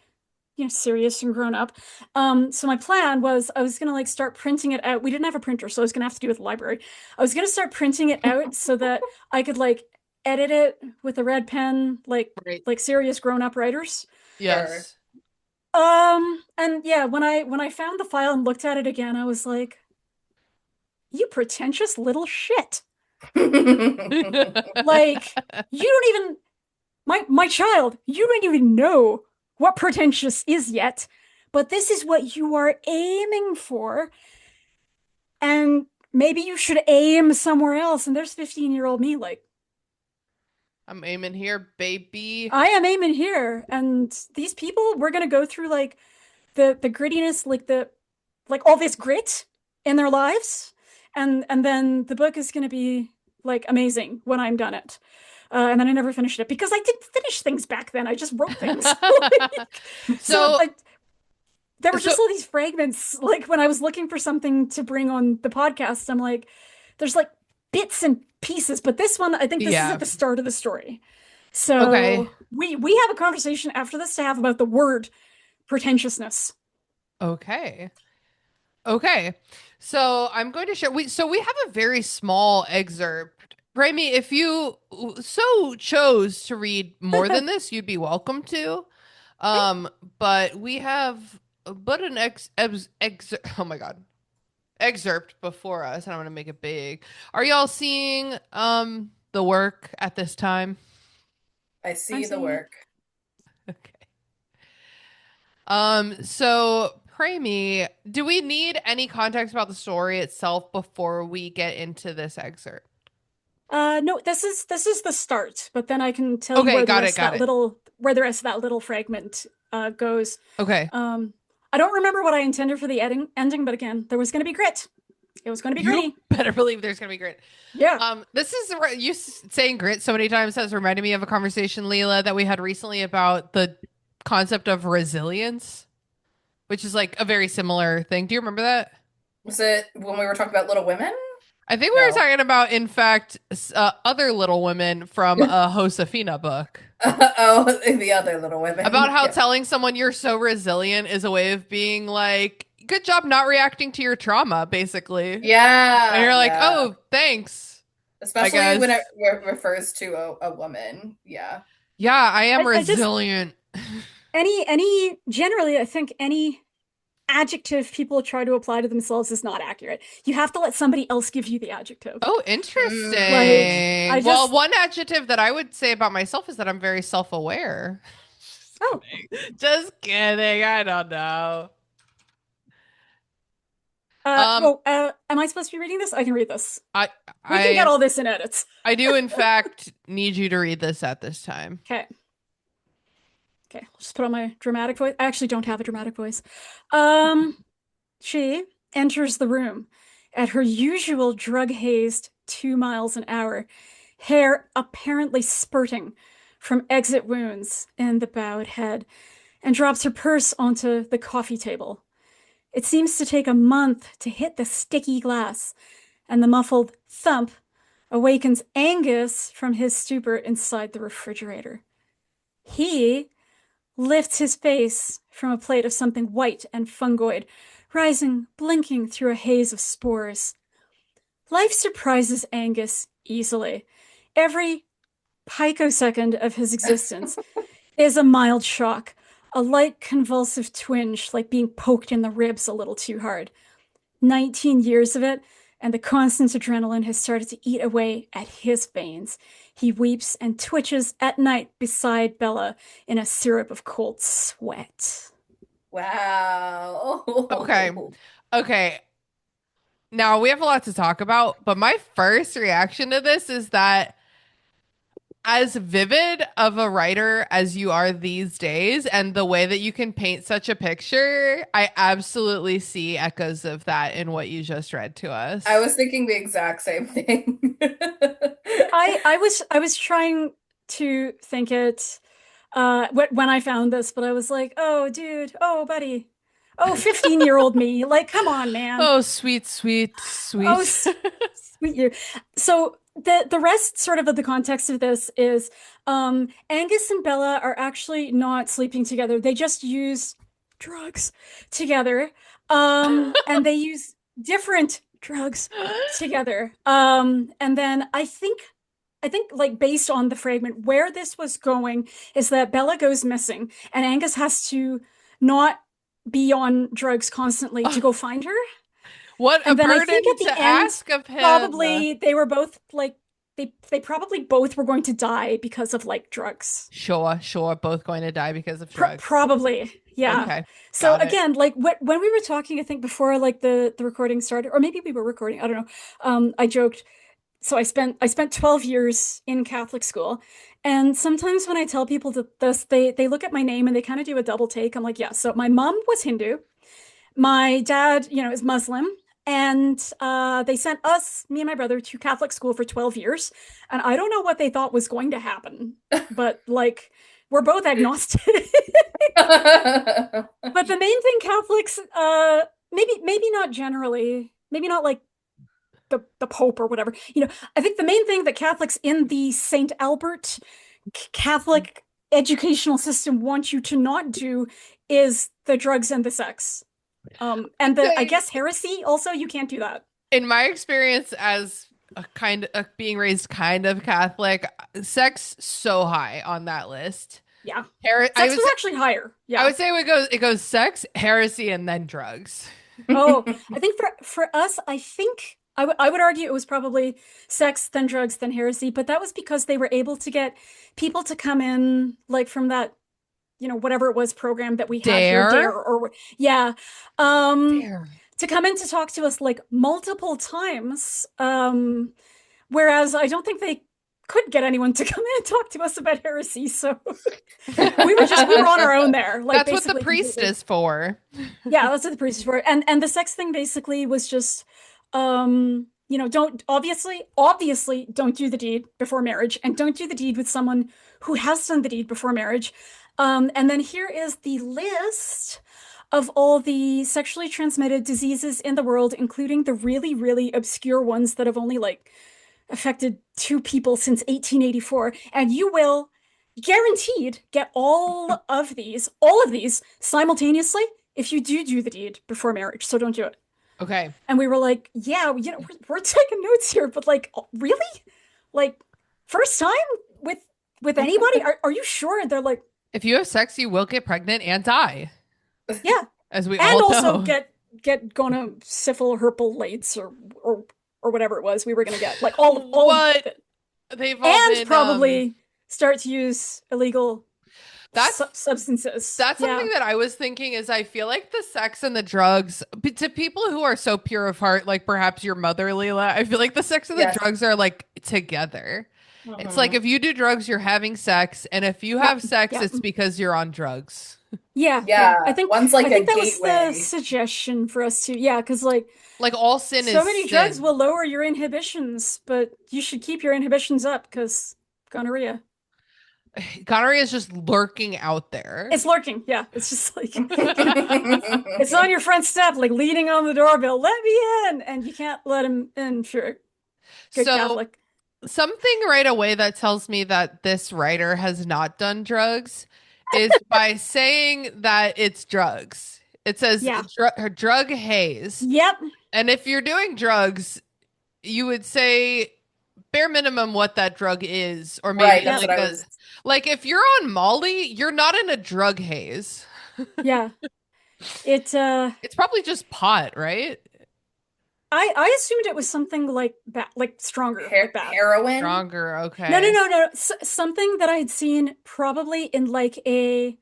S3: serious and grown up. So my plan was I was gonna like start printing it out. We didn't have a printer, so I was gonna have to do it with the library. I was gonna start printing it out so that I could like edit it with a red pen, like
S1: Right.
S3: serious grown up writers.
S2: Sure.
S1: Yes.
S3: And yeah, when I found the file and looked at it again, I was like, you pretentious little shit. Like, you don't even my child, you don't even know what pretentious is yet, but this is what you are aiming for, and maybe you should aim somewhere else. And there's 15-year-old me like,
S1: I'm aiming here, baby.
S3: I am aiming here, and these people, we're gonna go through like the grittiness, like the like all this grit in their lives, and then the book is gonna be like amazing when I'm done it. And then I never finished it because I didn't finish things back then. I just wrote things. Like, so
S1: So,
S3: there were
S1: so
S3: just all these fragments. Like when I was looking for something to bring on the podcast, I'm like, there's like bits and pieces, but this one, I think this is at
S1: yeah.
S3: the start of the story.
S1: Okay.
S3: So we have a conversation after this to have about the word pretentiousness.
S1: Okay. Okay. So I'm going to share we have a very small excerpt. Premee, if you so chose to read more than this, you'd be welcome to.
S3: Okay.
S1: But we have but an excerpt. Oh my God. Excerpt before us, and I'm gonna make it big. Are y'all seeing the work at this time?
S2: I
S3: I'm
S2: see the
S3: seeing it.
S2: work.
S1: Okay. So Premee, do we need any context about the story itself before we get into this excerpt?
S3: No, this is the start, but then I can tell you
S1: Okay,
S3: where the
S1: got it,
S3: rest of
S1: got
S3: that
S1: it.
S3: little fragment goes.
S1: Okay.
S3: Um, I don't remember what I intended for the ending, but again, there was going to be grit. It was going to be
S1: You
S3: gritty.
S1: better believe there's gonna be grit.
S3: Yeah.
S1: This is saying grit so many times has reminded me of a conversation, Leela, that we had recently about the concept of resilience, which is like a very similar thing. Do you remember that?
S2: Was it when we were talking about Little Women?
S1: I think we were
S2: No.
S1: talking about, in fact, other Little Women from a Josefina book.
S2: Oh, the other Little
S1: About
S2: Women.
S1: how
S2: Yeah.
S1: telling someone you're so resilient is a way of being like, good job not reacting to your trauma, basically. And
S2: Yeah,
S1: you're like,
S2: yeah.
S1: oh, thanks, I
S2: Especially when it
S1: guess.
S2: refers to a woman. Yeah.
S1: Yeah, I am
S3: I just
S1: resilient.
S3: any generally I think any adjective people try to apply to themselves is not accurate. You have to let somebody else give you the adjective.
S1: Oh,
S2: Mm.
S3: Like I
S1: interesting. Well,
S3: just
S1: one adjective that I would say about myself is that I'm very self-aware. Just
S3: oh
S1: kidding. Just kidding. I don't know. Um,
S3: am I supposed to be reading this? I can read this.
S1: I
S3: We can get
S1: I
S3: all this in edits.
S1: I do in fact need you to read this at this time.
S3: Okay. Okay, I'll just put on my dramatic voice. I actually don't have a dramatic voice. Um, she enters the room at her usual drug-hazed 2 miles an hour, hair apparently spurting from exit wounds in the bowed head, and drops her purse onto the coffee table. It seems to take a month to hit the sticky glass, and the muffled thump awakens Angus from his stupor inside the refrigerator. He lifts his face from a plate of something white and fungoid, rising, blinking through a haze of spores. Life surprises Angus easily. Every picosecond of his existence is a mild shock, a light convulsive twinge like being poked in the ribs a little too hard. 19 years of it, and the constant adrenaline has started to eat away at his veins. He weeps and twitches at night beside Bella in a syrup of cold sweat.
S2: Wow.
S1: Okay. Okay. Now we have a lot to talk about, but my first reaction to this is that as vivid of a writer as you are these days and the way that you can paint such a picture, I absolutely see echoes of that in what you just read to
S2: I
S1: us.
S2: was thinking the exact same thing.
S3: I was trying to think it when I found this, but I was like, oh dude, oh buddy, oh 15-year-old me. Like, come on, man.
S1: Oh, sweet, sweet,
S3: Oh,
S1: sweet.
S3: sweet you. So the rest sort of the context of this is Angus and Bella are actually not sleeping together. They just use drugs together. And they use different drugs together. And then I think like based on the fragment, where this was going is that Bella goes missing and Angus has to not be on drugs constantly to go find her.
S1: What a
S3: And then I think
S1: burden
S3: at the
S1: to
S3: end,
S1: ask of him.
S3: probably they were both like they probably both were going to die because of like drugs.
S1: Sure, sure. Both going to die because of drugs.
S3: Probably, yeah.
S1: Okay,
S3: So
S1: got it.
S3: again, like when we were talking, I think before like the recording started, or maybe we were recording, I don't know. I joked. So I spent 12 years in Catholic school, and sometimes when I tell people that this, they look at my name and they kind of do a double take. I'm like, yeah. So my mom was Hindu. My dad, is Muslim. And they sent us, me and my brother, to Catholic school for 12 years. And I don't know what they thought was going to happen, but like, we're both agnostic. But the main thing Catholics, maybe not generally, maybe not like the Pope or whatever. I think the main thing that Catholics in the St. Albert Catholic educational system want you to not do is the drugs and the sex. And I guess heresy also, you can't do that.
S1: In my experience as a kind of being raised kind of Catholic, sex so high on that list.
S3: Yeah.
S1: I
S3: Sex was actually higher. Yeah.
S1: I would say it goes sex, heresy, and then drugs.
S3: Oh, I think for us, I think I would argue it was probably sex, then drugs, then heresy, but that was because they were able to get people to come in like from that, whatever it was program that we had here,
S1: Dare?
S3: or yeah. Um
S1: Dare.
S3: to come in to talk to us like multiple times. Whereas I don't think they could get anyone to come in and talk to us about heresy. So we were on our own there. Like
S1: That's what the priest
S3: completely.
S1: is for.
S3: Yeah, that's what the priest is for. And the sex thing basically was just don't obviously don't do the deed before marriage, and don't do the deed with someone who has done the deed before marriage. And then here is the list of all the sexually transmitted diseases in the world, including the really, really obscure ones that have only like affected 2 people since 1884. And you will guaranteed get all of these simultaneously if you do the deed before marriage. So don't do it.
S1: Okay.
S3: And we were like, yeah, you know, we're taking notes here, but like, really? Like, first time with anybody? Are you sure? And they're like,
S1: If you have sex, you will get pregnant and die,
S3: yeah.
S1: as we
S3: And
S1: all
S3: also
S1: know.
S3: get gonna syphil herpal lates or whatever it was we were gonna get. Like all of
S1: What?
S3: it.
S1: They've all
S3: And
S1: been
S3: probably start to use illegal
S1: that's
S3: substances.
S1: that's
S3: Yeah.
S1: something that I was thinking is I feel like the sex and the drugs to people who are so pure of heart, like perhaps your mother, Leela, I feel like the sex and the
S2: Yes.
S1: drugs are like together. It's like
S2: Mhm.
S1: if you do drugs, you're having sex, and if you
S3: Yeah,
S1: have sex,
S3: yeah.
S1: it's because you're on drugs.
S3: Yeah,
S2: Yeah,
S3: I
S2: one's like a
S3: think that was the
S2: gateway.
S3: suggestion for us to, yeah, because like
S1: Like all sin
S3: so
S1: is
S3: many drugs
S1: sin.
S3: will lower your inhibitions, but you should keep your inhibitions up because gonorrhea.
S1: Gonorrhea is just lurking out there.
S3: It's lurking. Yeah, it's just like it's on your front step, like leaning on the doorbell. Let me in, and you can't let him in if you're a good
S1: So
S3: Catholic.
S1: something right away that tells me that this writer has not done drugs is by saying that it's drugs. It says
S3: Yeah.
S1: drug haze.
S3: Yep.
S1: And if you're doing drugs, you would say bare minimum what that drug is, or maybe
S2: Right, that's
S1: like
S2: what I
S1: a
S2: was.
S1: like if you're on Molly, you're not in a drug haze.
S3: Yeah. It
S1: It's probably just pot, right?
S3: I assumed it was something like like stronger, like bad.
S2: Heroin.
S1: Stronger,
S3: No, no,
S1: okay.
S3: no, no. Something that I had seen probably in like a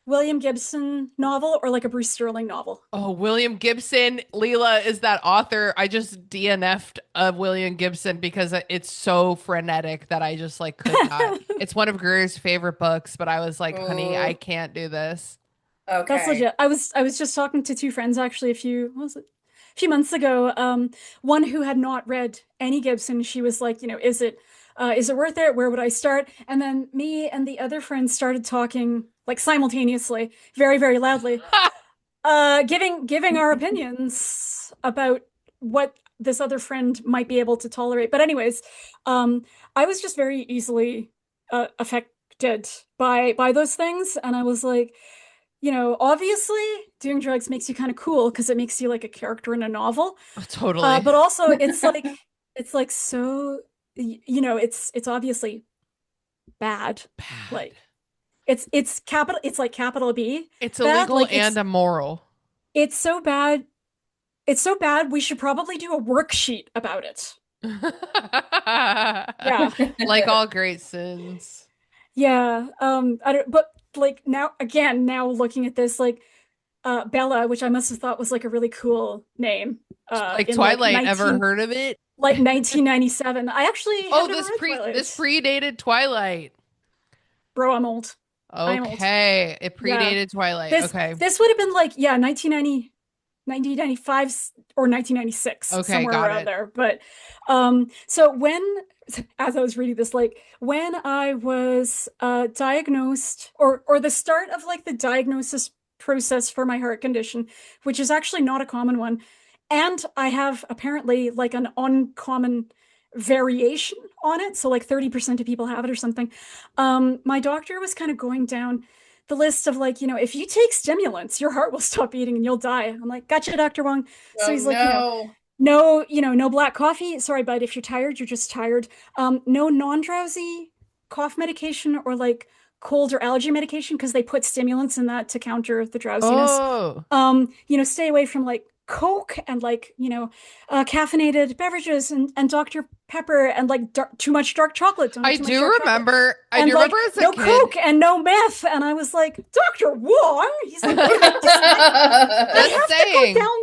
S3: William Gibson novel or like a Bruce Sterling novel.
S1: Oh, William Gibson, Leela is that author. I just DNF'd of William Gibson because it's so frenetic that I just like could not. It's one of Greer's favorite books, but I was like, honey, I
S2: Ooh,
S1: can't do this.
S3: That's
S2: okay.
S3: legit. I was just talking to two friends actually what was it? A few months ago. One who had not read any Gibson, she was like, you know, is it worth it? Where would I start? And then me and the other friend started talking like simultaneously, very, very loudly, giving our opinions about what this other friend might be able to tolerate. But anyways, I was just very easily affected by those things, and I was like, you know, obviously doing drugs makes you kind of cool because it makes you like a character in a novel.
S1: Totally.
S3: But also it's like so you know, it's obviously bad.
S1: Bad.
S3: Like it's capital it's like capital B
S1: It's
S3: bad.
S1: illegal
S3: Like
S1: and immoral.
S3: it's so bad. It's so bad we should probably do a worksheet about it. Yeah.
S1: Like all great sins.
S3: Yeah. I don't but like now again, now looking at this, like Bella, which I must have thought was like a really cool name.
S1: Like
S3: In
S1: Twilight, ever heard of it?
S3: like 1997. I actually
S1: Oh,
S3: have never read Twilight.
S1: this predated Twilight.
S3: Bro, I'm old. I'm old.
S1: Okay. It
S3: Yeah.
S1: predated Twilight.
S3: This
S1: Okay.
S3: this would have been like, yeah, 1995 or 1996,
S1: Okay,
S3: somewhere
S1: got
S3: around
S1: it.
S3: there. But so when as I was reading this, like when I was diagnosed or the start of like the diagnosis process for my heart condition, which is actually not a common one, and I have apparently like an uncommon variation on it, so like 30% of people have it or something. My doctor was kind of going down the list of like, you know, if you take stimulants, your heart will stop beating and you'll die. I'm like, gotcha, Dr. Wong. So
S2: Oh
S3: he's like, you know,
S2: no.
S3: no, you know, no black coffee. Sorry, bud, if you're tired, you're just tired. No non-drowsy cough medication or like cold or allergy medication because they put stimulants in that to counter the drowsiness.
S1: Oh.
S3: You know, stay away from like Coke and like, you know, caffeinated beverages and Dr. Pepper and like too much dark chocolate. Don't have
S1: I
S3: too much
S1: do
S3: dark chocolate.
S1: remember. I
S3: And
S1: do
S3: like
S1: remember as a
S3: no
S1: kid.
S3: Coke and no meth. And I was like, Dr. Wong? He's like, I
S1: Just
S3: have to
S1: saying.
S3: go down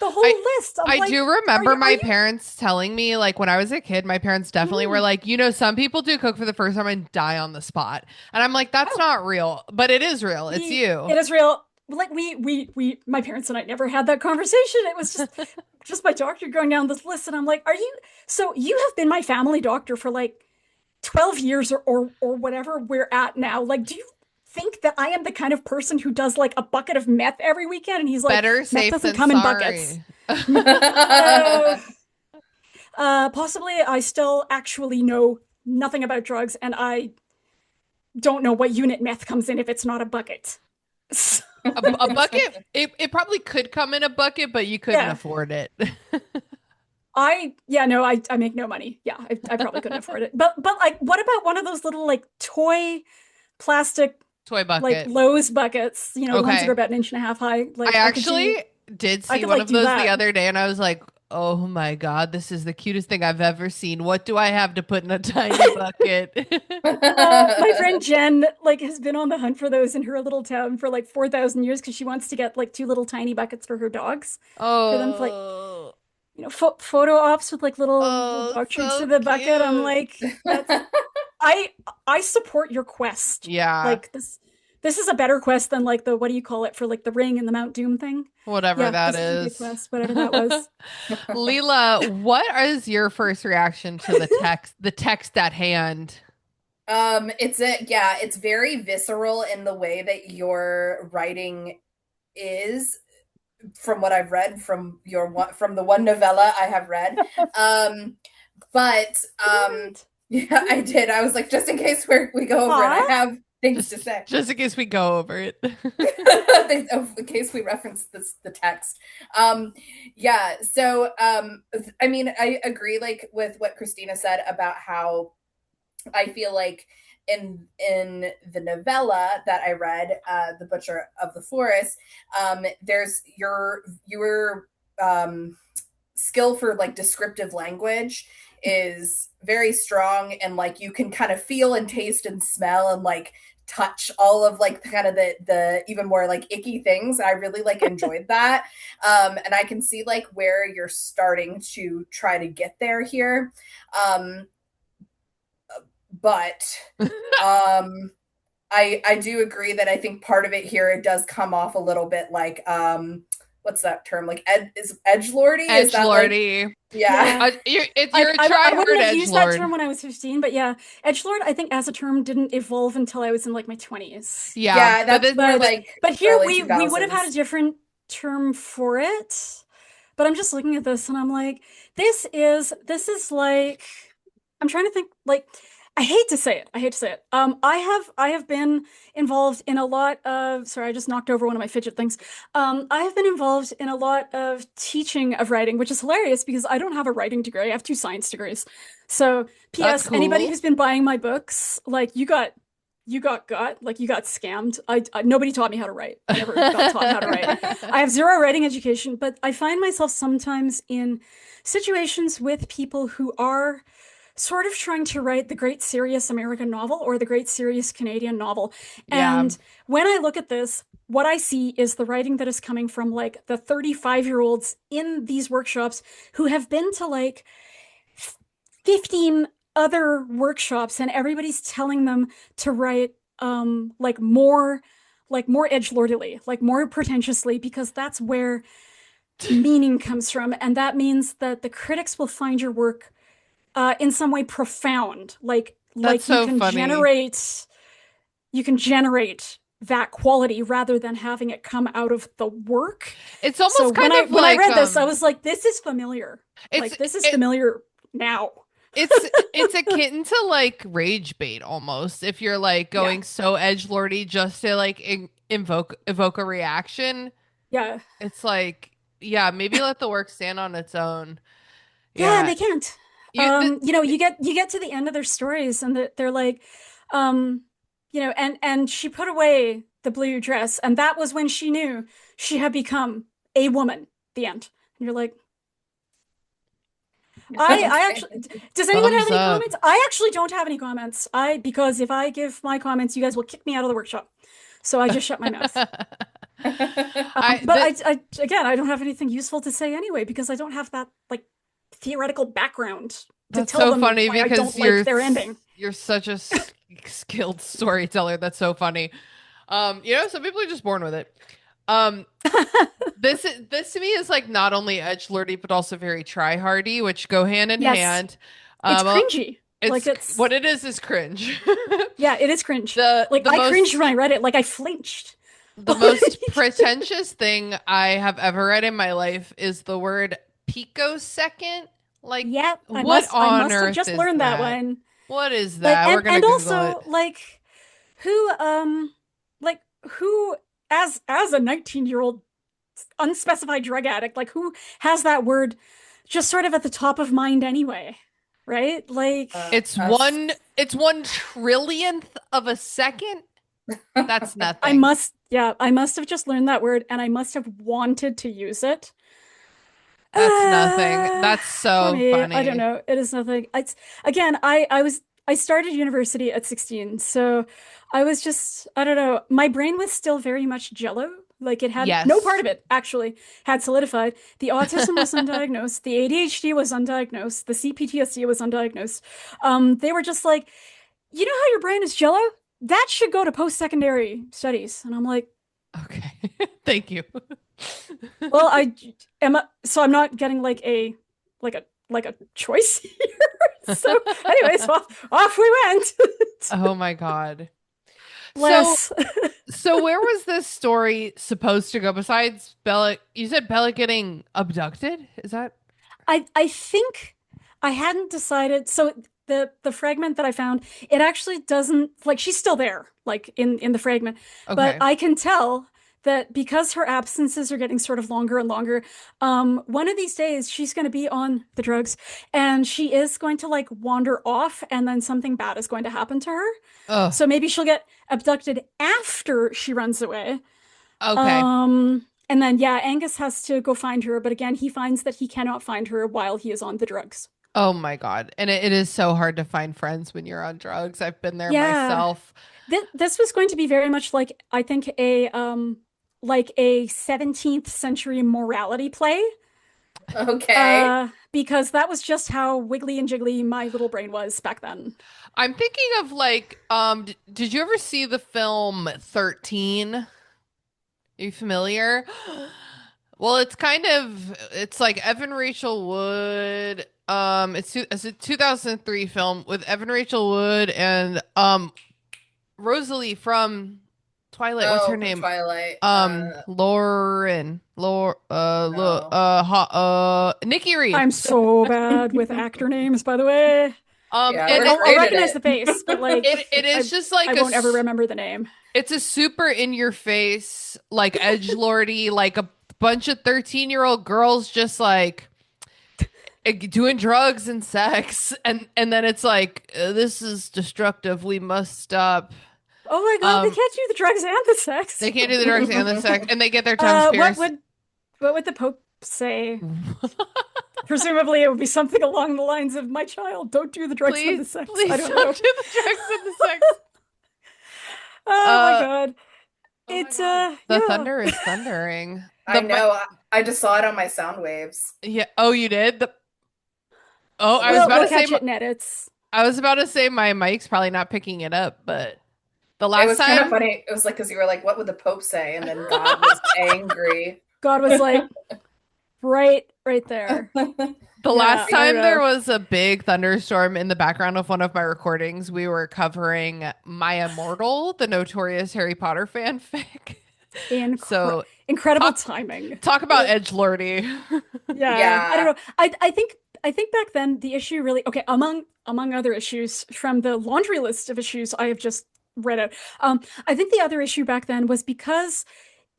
S3: the whole list. I'm
S1: I
S3: like,
S1: do remember
S3: are
S1: my
S3: you-
S1: parents telling me, like, when I was a kid, my parents definitely were like, you know, some people do coke for the first time and die on the spot. And I'm like, that's not real, but it is real. It's you.
S3: It is real. Like my parents and I never had that conversation. It was just my doctor going down this list, and I'm like, so you have been my family doctor for like 12 years or whatever we're at now. Like, do you think that I am the kind of person who does like a bucket of meth every weekend, and he's like,
S1: Better
S3: meth
S1: safe
S3: doesn't
S1: than
S3: come in buckets.
S1: sorry.
S3: Uh, Possibly I still actually know nothing about drugs, and I don't know what unit meth comes in if it's not a bucket. So,
S1: A bucket, it probably could come in a bucket, but you couldn't
S3: yeah,
S1: afford it.
S3: yeah, no, I make no money. Yeah, I probably couldn't afford it. But like, what about one of those little like toy plastic
S1: Toy
S3: like
S1: bucket.
S3: Lowe's buckets? You know, the ones that are
S1: Okay.
S3: about an inch and a half high.
S1: I
S3: Like,
S1: actually did
S3: I
S1: see
S3: could
S1: one
S3: like
S1: of
S3: do
S1: those the
S3: that.
S1: other day and I was like, oh my God, this is the cutest thing I've ever seen. What do I have to put in a tiny bucket?
S3: My friend Jen like has been on the hunt for those in her little town for like 4,000 years because she wants to get like two little tiny buckets for her dogs, for them to like,
S1: Oh,
S3: you know, photo ops with like little
S1: oh,
S3: dog treats
S1: so
S3: in the bucket. I'm
S1: cute.
S3: like, that's I I support your quest.
S1: Yeah,
S3: Like this is a better quest than like the what do you call it for like the ring and the Mount Doom thing.
S1: whatever
S3: Yeah,
S1: that
S3: this is a good
S1: is.
S3: quest, whatever that was.
S1: Leela, what is your first reaction to the text at hand?
S2: it's very visceral in the way that your writing is, from what I've read from the one novella I have read. Um, but
S3: Did you read?
S2: yeah, I did. I was like, just in case we go over it, I
S3: Aw.
S2: have things to
S1: Just
S2: say.
S1: just in case we go over it.
S2: In case we reference the text. Yeah, so I mean, I agree like with what Christina said about how I feel like in the novella that I read, The Butcher of the Forest, there's your skill for like descriptive language is very strong, and like you can kind of feel and taste and smell and like touch all of like kind of the even more like icky things. I really like enjoyed that. And I can see like where you're starting to try to get there here. um but I do agree that I think part of it here, it does come off a little bit like what's that term, like is edgelordy, is that like,
S1: Edgelordy.
S2: yeah.
S3: Yeah.
S1: You're a try
S3: I
S1: hard
S3: wouldn't have used that
S1: edgelord.
S3: term when I was 15, but yeah, edgelord I think as a term didn't evolve until I was in like my 20s.
S1: Yeah,
S2: Yeah,
S1: but
S2: that's more
S3: But
S2: like
S3: but here
S2: early
S3: we would have had a
S2: 2000s.
S3: different term for it. But I'm just looking at this and I'm like, this is like I'm trying to think like I hate to say it. I hate to say it. I have been involved in a lot of sorry, I just knocked over one of my fidget things. I have been involved in a lot of teaching of writing, which is hilarious because I don't have a writing degree. I have two science degrees. So,
S1: that's
S3: P.S. Anybody
S1: cool.
S3: who's been buying my books, like like you got scammed. Nobody taught me how to write. I never got taught how to write. I have zero writing education, but I find myself sometimes in situations with people who are sort of trying to write the great serious American novel or the great serious Canadian novel.
S1: Yeah.
S3: And when I look at this, what I see is the writing that is coming from like the 35-year-olds in these workshops who have been to like 15 other workshops and everybody's telling them to write like more edgelordily, like more pretentiously, because that's where meaning comes from. And that means that the critics will find your work in some way profound.
S1: That's so funny.
S3: You can generate that quality rather than having it come out of the work.
S1: It's
S3: So
S1: almost kind of
S3: when I
S1: like
S3: read this, I was like, this is familiar.
S1: it's
S3: Like this is
S1: it,
S3: familiar now.
S1: it's akin to like rage bait almost. If you're like
S3: Yeah.
S1: going so edgelordy just to like evoke a reaction,
S3: Yeah.
S1: it's like yeah, maybe let the work stand on its own.
S3: Yeah, and
S1: Yeah.
S3: they can't.
S1: You th
S3: You know, you get to the end of their stories and they're like, um, you know, and she put away the blue dress, and that was when she knew she had become a woman. The end. And you're like, I
S2: Okay.
S3: actually, does anyone have
S1: thumbs
S3: any
S1: up.
S3: comments? I actually don't have any comments. Because if I give my comments, you guys will kick me out of the workshop. So I just shut my mouth.
S1: I
S3: But
S1: the
S3: again, I don't have anything useful to say anyway because I don't have that like theoretical background to
S1: That's
S3: tell
S1: so
S3: them
S1: funny
S3: why I
S1: because
S3: don't like their ending.
S1: you're such a skilled storyteller. That's so funny. You know, some people are just born with it. Um, this to me is like not only edgelordy but also very try hardy, which go hand in
S3: Yes,
S1: hand.
S3: it's
S1: A
S3: cringy. Like
S1: It's
S3: it's
S1: what it is cringe.
S3: yeah, it is cringe.
S1: The
S3: Like
S1: the
S3: I cringed
S1: most
S3: when I read it. Like I flinched.
S1: the most pretentious thing I have ever read in my life is the word picosecond. Like,
S3: Yeah,
S1: what
S3: I
S1: on
S3: must have
S1: earth
S3: just
S1: is
S3: learned that
S1: that?
S3: one.
S1: What is
S3: Like
S1: that? We're gonna
S3: and
S1: Google it.
S3: also who like who as a 19-year-old unspecified drug addict, like who has that word just sort of at the top of mind anyway, right? Like
S2: Us.
S1: It's 1 trillionth of a second. That's nothing.
S3: I must have just learned that word and I must have wanted to use it.
S1: That's nothing. That's
S3: For
S1: so
S3: me, I don't
S1: funny.
S3: know. It is nothing. It's again, I started university at 16, so I was just I don't know. My brain was still very much jello. Like it had no part
S1: Yes.
S3: of it actually had solidified. The autism was undiagnosed, the ADHD was undiagnosed, the CPTSD was undiagnosed. They were just like, you know how your brain is jello? That should go to post-secondary studies. And I'm like,
S1: Okay. Thank you.
S3: well, I am so I'm not getting like a choice here. So, anyways, off we went.
S1: Oh my God. So
S3: Bless.
S1: so where was this story supposed to go besides Bella? You said Bella getting abducted? Is that
S3: I think I hadn't decided. So the fragment that I found, it actually doesn't like she's still there, like in the fragment, but
S1: okay?
S3: I can tell that because her absences are getting sort of longer and longer, one of these days she's going to be on the drugs and she is going to like wander off and then something bad is going to happen to her.
S1: Oh,
S3: So maybe she'll get abducted after she runs away.
S1: okay.
S3: And then yeah, Angus has to go find her, but again, he finds that he cannot find her while he is on the drugs.
S1: Oh my God. And it is so hard to find friends when you're on drugs. I've been there
S3: Yeah.
S1: myself.
S3: This was going to be very much I think like a 17th century morality play.
S2: Okay.
S3: Because that was just how wiggly and jiggly my little brain was back then.
S1: I'm thinking of like, did you ever see the film 13? Are you familiar? Well, it's like Evan Rachel Wood. It's a 2003 film with Evan Rachel Wood and Rosalie from Twilight. What's her
S2: Oh, from
S1: name?
S2: Twilight. No.
S1: Nikki Reed.
S3: I'm so bad with actor names, by the way.
S2: Yeah,
S1: And
S2: we're
S3: I'll
S2: great at
S3: recognize the face, but
S2: it.
S1: it is just like
S3: I won't ever remember the name.
S1: it's a super in your face, like edgelordy, like a bunch of 13-year-old girls just like doing drugs and sex, and then it's like this is destructive. We must stop.
S3: Oh my God, they
S1: Um,
S3: can't do the drugs and the sex.
S1: they can't do the drugs and the sex, and they get their tongues
S3: What
S1: pierced.
S3: would the Pope say? Presumably, it would be something along the lines of, "My child, don't do the drugs and the
S1: Please,
S3: sex." I
S1: please
S3: don't
S1: don't
S3: know.
S1: do the drugs and the sex.
S3: Oh my
S1: Uh,
S3: God,
S1: oh my
S3: it's
S1: God, the
S3: yeah.
S1: thunder is thundering.
S2: I know. I just saw it on my sound waves.
S1: Yeah. Oh, you did. Oh,
S2: A
S1: I was
S2: little
S1: about
S3: We'll
S1: to say.
S3: catch it in edits.
S1: I was about to say my mic's probably not picking it up, but the
S2: It
S1: last
S2: was kind of
S1: time,
S2: funny. It was like because you were like, "What would the Pope say?" And then God was angry.
S3: God was like, right there.
S1: the
S3: Yeah,
S1: last
S3: I
S1: time there was a big thunderstorm in the background of one of my recordings, we were covering My Immortal, the notorious Harry Potter fanfic. So
S3: incredible
S1: talk
S3: timing.
S1: talk about edgelordy.
S3: Yeah, I don't
S2: Yeah.
S3: know. I think back then the issue really okay among other issues from the laundry list of issues I have just read out. I think the other issue back then was because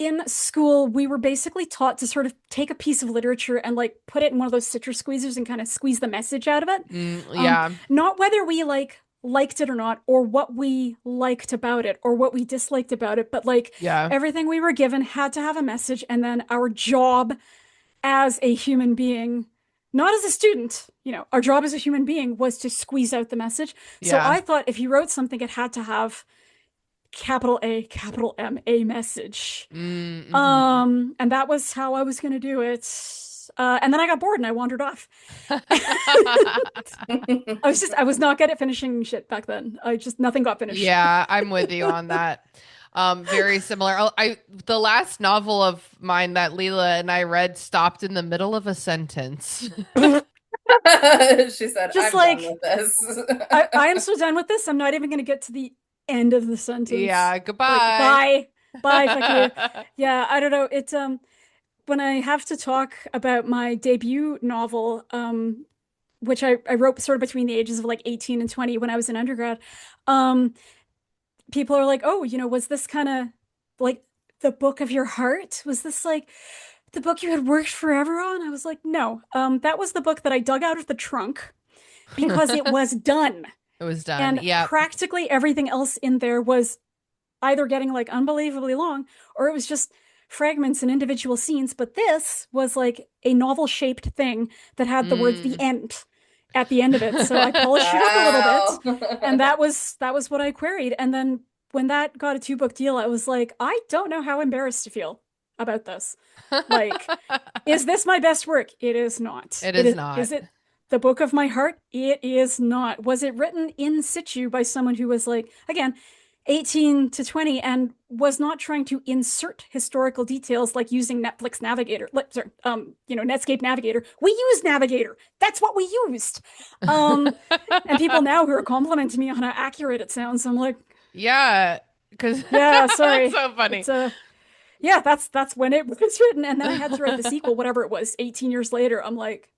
S3: in school we were basically taught to sort of take a piece of literature and like put it in one of those citrus squeezers and kind of squeeze the message out of it.
S1: Yeah,
S3: Not whether we liked it or not, or what we liked about it, or what we disliked about it, but like
S1: yeah,
S3: everything we were given had to have a message, and then our job as a human being, not as a student, our job as a human being was to squeeze out the message. So
S1: yeah.
S3: I thought if you wrote something, it had to have capital A, capital M, a message.
S1: Mm-hmm.
S3: And that was how I was going to do it. And then I got bored and I wandered off. I was not good at finishing shit back then. Nothing got finished.
S1: Yeah, I'm with you on that. Very similar. The last novel of mine that Leela and I read stopped in the middle of a sentence.
S2: She said,
S3: Just
S2: I'm
S3: like,
S2: done with this.
S3: I am so done with this. I'm not even going to get to the end of the sentence.
S1: Yeah,
S3: Like,
S1: goodbye.
S3: bye, fuck you. Yeah, I don't know. It's when I have to talk about my debut novel, which I wrote sort of between the ages of like 18 and 20 when I was in undergrad, um, people are like, oh, was this kind of like the book of your heart? Was this like the book you had worked forever on? I was like, no, that was the book that I dug out of the trunk because it was done.
S1: It was done.
S3: And
S1: Yep.
S3: practically everything else in there was either getting like unbelievably long or it was just fragments and individual scenes. But this was like a novel shaped thing that had the words the
S1: Mm.
S3: end at the end of it. So I polished it up a little bit. And that was what I queried. And then when that got a 2-book deal, I was like, I don't know how embarrassed to feel about this. Like, is this my best work? It is not.
S1: It is not.
S3: Is it the book of my heart? It is not. Was it written in situ by someone who was like, again, 18 to 20 and was not trying to insert historical details like using Netflix Navigator, Netscape Navigator. We use Navigator. That's what we used. And people now who are complimenting me on how accurate it sounds, I'm like,
S1: Yeah, because
S3: yeah, sorry.
S1: that's so funny.
S3: Yeah, that's when it was written. And then I had to write the sequel, whatever it was, 18 years later. I'm like,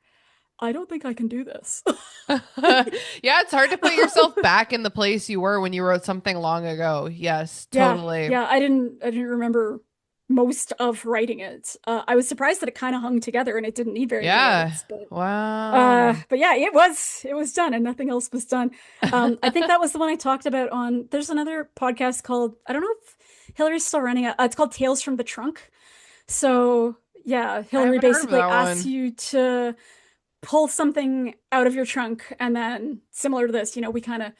S3: I don't think I can do this.
S1: Yeah, it's hard to put yourself back in the place you were when you wrote something long ago. Yes, totally.
S3: Yeah, I didn't remember most of writing it. I was surprised that it kind of hung together and it didn't need very many
S1: Yeah.
S3: edits,
S1: Wow.
S3: but yeah, it was done and nothing else was done. I think that was the one I talked about on. There's another podcast called, I don't know if Hillary's still running it. It's called Tales from the Trunk. So yeah, Hillary
S1: haven't heard of
S3: basically
S1: that
S3: asks
S1: one.
S3: you to pull something out of your trunk, and then similar to this, we kind of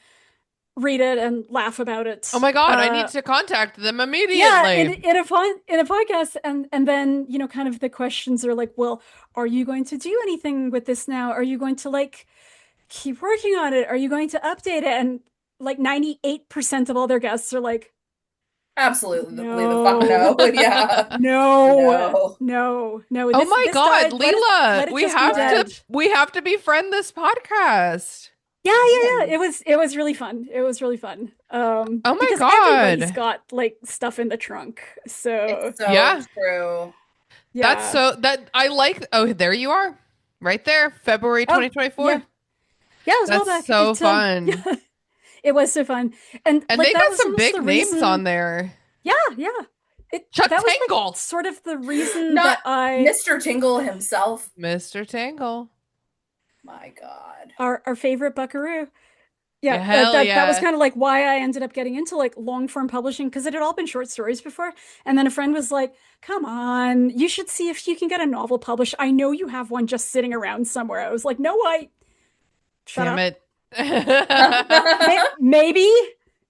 S3: read it and laugh about it.
S1: Oh my God, I need to contact them
S3: Yeah, in,
S1: immediately.
S3: in a in a podcast, and then kind of the questions are like, well, are you going to do anything with this now? Are you going to like keep working on it? Are you going to update it? And like 98% of all their guests are like,
S2: Absolutely the fuck
S3: no,
S2: no. Yeah.
S3: no,
S2: No.
S3: no.
S1: Oh
S3: This
S1: my
S3: this
S1: God,
S3: died.
S1: Leela,
S3: Let it
S1: we
S3: just be
S1: have
S3: dead.
S1: to befriend this podcast.
S3: Yeah. It was really fun. It was really fun.
S1: Oh my
S3: Because everybody's
S1: God.
S3: got like stuff in the trunk. So
S2: It's so
S1: Yeah.
S2: true.
S1: That's
S3: yeah.
S1: so that I like. Oh, there you are. Right there, February
S3: Oh,
S1: 2024.
S3: yeah. Yeah, it was all
S1: That's
S3: back.
S1: so fun.
S3: Yeah, it was so fun. And
S1: And
S3: like
S1: they
S3: that
S1: got
S3: was
S1: some
S3: almost
S1: big
S3: the
S1: names on
S3: reason.
S1: there.
S3: Yeah.
S1: Chuck
S3: That was like
S1: Tangle.
S3: sort of the reason
S2: Not
S3: that I
S2: Mr. Tingle himself.
S1: Mr. Tangle.
S2: My God.
S3: our favorite Buckaroo. Yeah,
S1: Yeah, hell
S3: that was
S1: yeah.
S3: kind of like why I ended up getting into like long form publishing because it had all been short stories before. And then a friend was like, "Come on, you should see if you can get a novel published. I know you have one just sitting around somewhere." I was like, "No, shut
S1: Damn
S3: up.
S1: it.
S3: Maybe,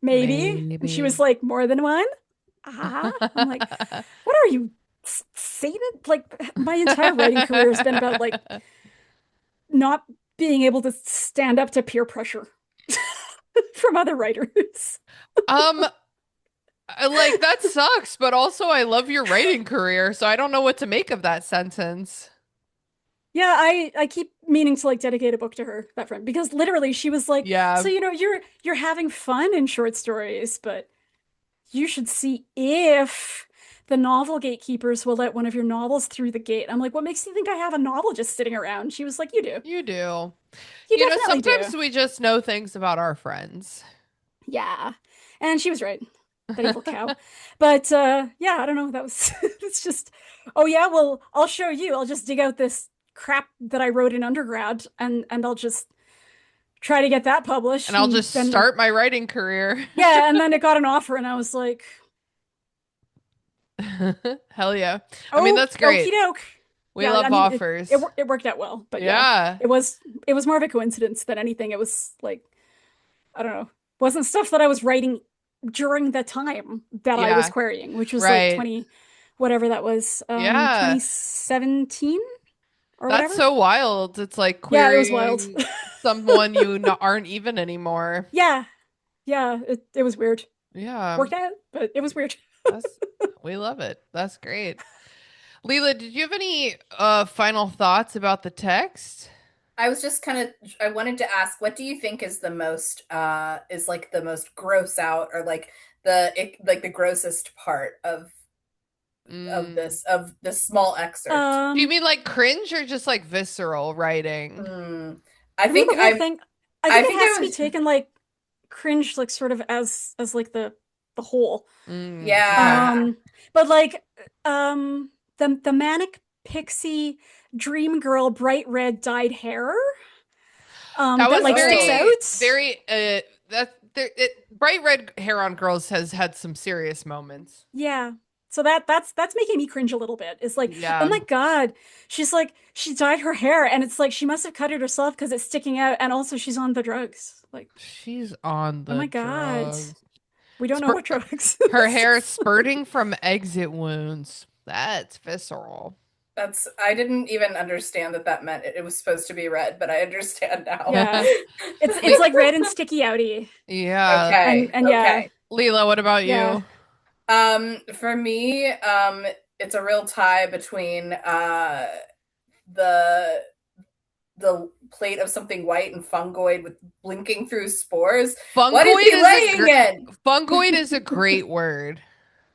S3: maybe." And she was
S1: Maybe.
S3: like, "More than one?" I'm like, "What are you, Satan?" Like my entire writing career has been about like not being able to stand up to peer pressure from other writers.
S1: Um, like that sucks, but also I love your writing career, so I don't know what to make of that sentence.
S3: Yeah, I keep meaning to like dedicate a book to her, that friend, because literally she was like,
S1: Yeah.
S3: "So you're having fun in short stories, but you should see if the novel gatekeepers will let one of your novels through the gate." I'm like, "What makes you think I have a novel just sitting around?" She was like, "You do.
S1: You do.
S3: You
S1: You know,
S3: definitely
S1: sometimes
S3: do."
S1: we just know things about our friends.
S3: Yeah. And she was right. That evil cow. But yeah, I don't know. That was it's just, oh yeah, well, I'll show you. I'll just dig out this crap that I wrote in undergrad and I'll just try to get that published.
S1: And I'll
S3: And
S1: just
S3: then
S1: start my writing career.
S3: yeah, and then it got an offer and I was like,
S1: Hell yeah. I mean,
S3: "Oh,
S1: that's
S3: okie
S1: great.
S3: doke."
S1: We
S3: Yeah, I
S1: love
S3: mean
S1: offers.
S3: it worked out well, but yeah,
S1: Yeah.
S3: it was more of a coincidence than anything. It was like, I don't know. Wasn't stuff that I was writing during the time that I was
S1: Yeah.
S3: querying, which was like
S1: Right.
S3: 20 whatever that was,
S1: Yeah.
S3: 2017 or
S1: That's
S3: whatever.
S1: so wild. It's like
S3: Yeah, it was wild.
S1: querying someone you aren't even anymore.
S3: Yeah. Yeah, it was weird.
S1: Yeah.
S3: Worked out, but it was weird.
S1: That's we love it. That's great. Leela, did you have any final thoughts about the text?
S2: I was just kind of I wanted to ask, what do you think is the most is like the most gross out, or like the grossest part
S1: Mm.
S2: of this small excerpt?
S1: Do you
S3: Um,
S1: mean like cringe or just like visceral writing?
S2: Hmm.
S3: I think the whole thing. I
S2: I
S3: think it
S2: think
S3: has
S2: I
S3: to be
S2: was
S3: taken like cringe, like sort of as like the whole.
S1: Okay.
S2: yeah.
S3: But like the manic pixie dream girl bright red dyed hair
S1: That
S3: that
S1: was
S3: like sticks
S2: Oh.
S1: very,
S3: out.
S1: very, that there, bright red hair on girls has had some serious moments.
S3: Yeah. So that's making me cringe a little bit. It's like, oh
S1: Yeah.
S3: my God, she's like she dyed her hair and it's like she must have cut it herself because it's sticking out and also she's on the drugs. Like,
S1: She's on
S3: oh
S1: the
S3: my God.
S1: drugs.
S3: We don't know
S1: Spur
S3: what drugs.
S1: Her hair spurting from exit wounds. That's visceral.
S2: That's I didn't even understand that that meant it was supposed to be red, but I understand now.
S3: Yeah. It's
S1: Le-
S3: like red and sticky outy.
S1: yeah.
S2: Okay.
S3: And yeah.
S2: Okay.
S1: Leela, what about
S3: Yeah.
S1: you?
S2: For me, it's a real tie between the the plate of something white and fungoid with blinking through spores. What is
S1: Fungoid
S2: he
S1: is a
S2: laying in?
S1: fungoid is a great word.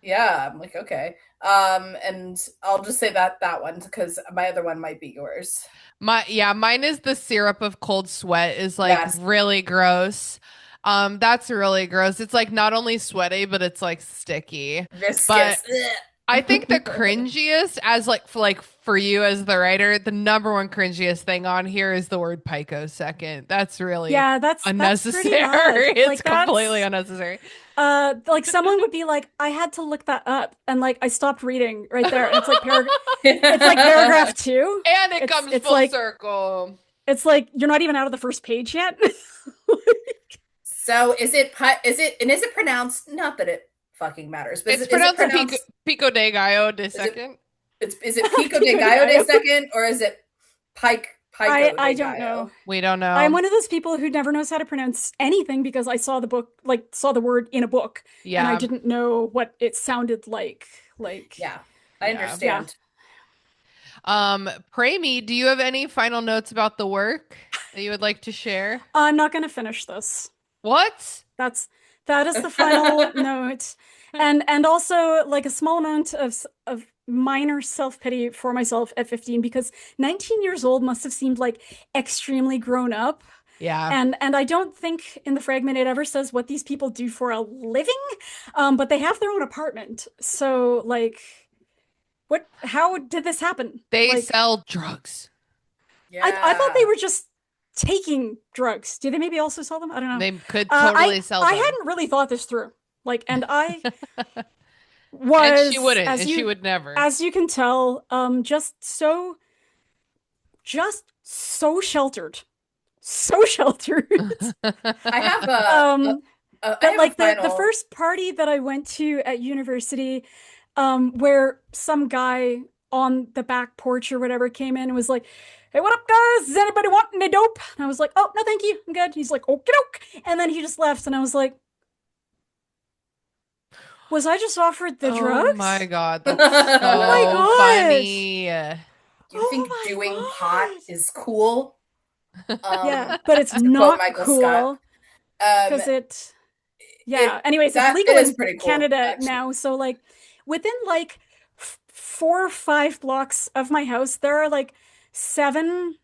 S2: Yeah, I'm like, okay. And I'll just say that one because my other one might be yours.
S1: Mine is the syrup of cold sweat is like
S2: Yes,
S1: really gross. That's really gross. It's like not only sweaty, but it's like sticky. But
S2: viscous.
S1: I think the cringiest, as like for you as the writer, the number one cringiest thing on here is the word picosecond. That's really
S3: Yeah, that's pretty
S1: unnecessary.
S3: bad.
S1: It's
S3: Like
S1: completely
S3: that's
S1: unnecessary.
S3: like someone would be like, I had to look that up and like I stopped reading right there and it's like paragraph two.
S1: And it
S3: It's
S1: comes
S3: it's
S1: full
S3: like
S1: circle.
S3: it's like you're not even out of the first page yet.
S2: So is it pronounced? Not that it fucking matters, but
S1: It's
S2: is it
S1: pronounced a
S2: pronounced?
S1: pico de gallo de
S2: Is it
S1: second.
S2: is it Pico de
S3: Pico de
S2: Gallo de
S3: gallo.
S2: second, or is it Pico
S3: I
S2: de
S3: don't know.
S2: Gallo?
S1: We don't
S3: I'm
S1: know.
S3: one of those people who never knows how to pronounce anything because I saw the book, like saw the word in a book, and I
S1: Yeah.
S3: didn't know what it sounded like. Like,
S2: Yeah, I
S1: Yeah.
S3: yeah,
S2: understand.
S1: Premee, do you have any final notes about the work that you would like to share?
S3: I'm not gonna finish this.
S1: What?
S3: That's that is the final note, and also like a small amount of minor self-pity for myself at 15 because 19 years old must have seemed like extremely grown up.
S1: Yeah.
S3: And I don't think in the fragment it ever says what these people do for a living, but they have their own apartment. So like, what? How did this happen?
S1: They
S3: Like,
S1: sell drugs.
S3: I thought they
S2: Yeah.
S3: were just taking drugs. Do they maybe also sell them? I don't know.
S1: They could totally sell
S3: I
S1: them.
S3: hadn't really thought this through. Like, and I
S1: And she
S3: was,
S1: wouldn't, and she would never.
S3: as you can tell, just so sheltered, so sheltered.
S2: I have
S3: um,
S2: I
S3: that
S2: have a
S3: like the
S2: final.
S3: first party that I went to at university, where some guy on the back porch or whatever came in and was like, "Hey, what up, guys? Does anybody want any dope?" And I was like, "Oh, no, thank you, I'm good." He's like, "Okie doke," and then he just left, and I was like, "Was I just offered the
S1: Oh my
S3: drugs?
S1: God, that's
S3: Oh my
S1: so
S3: god!
S1: funny.
S2: Do you
S3: Oh
S2: think
S3: my
S2: doing pot
S3: god!"
S2: is cool?
S3: Yeah, but it's
S2: To quote
S3: not
S2: Michael Scott.
S3: cool
S2: Um,
S3: because it yeah.
S2: it
S3: Anyways, it's
S2: that
S3: legal
S2: it is
S3: in
S2: pretty cool,
S3: Canada
S2: actually.
S3: now. So like within like 4 or 5 blocks of my house, there are like 7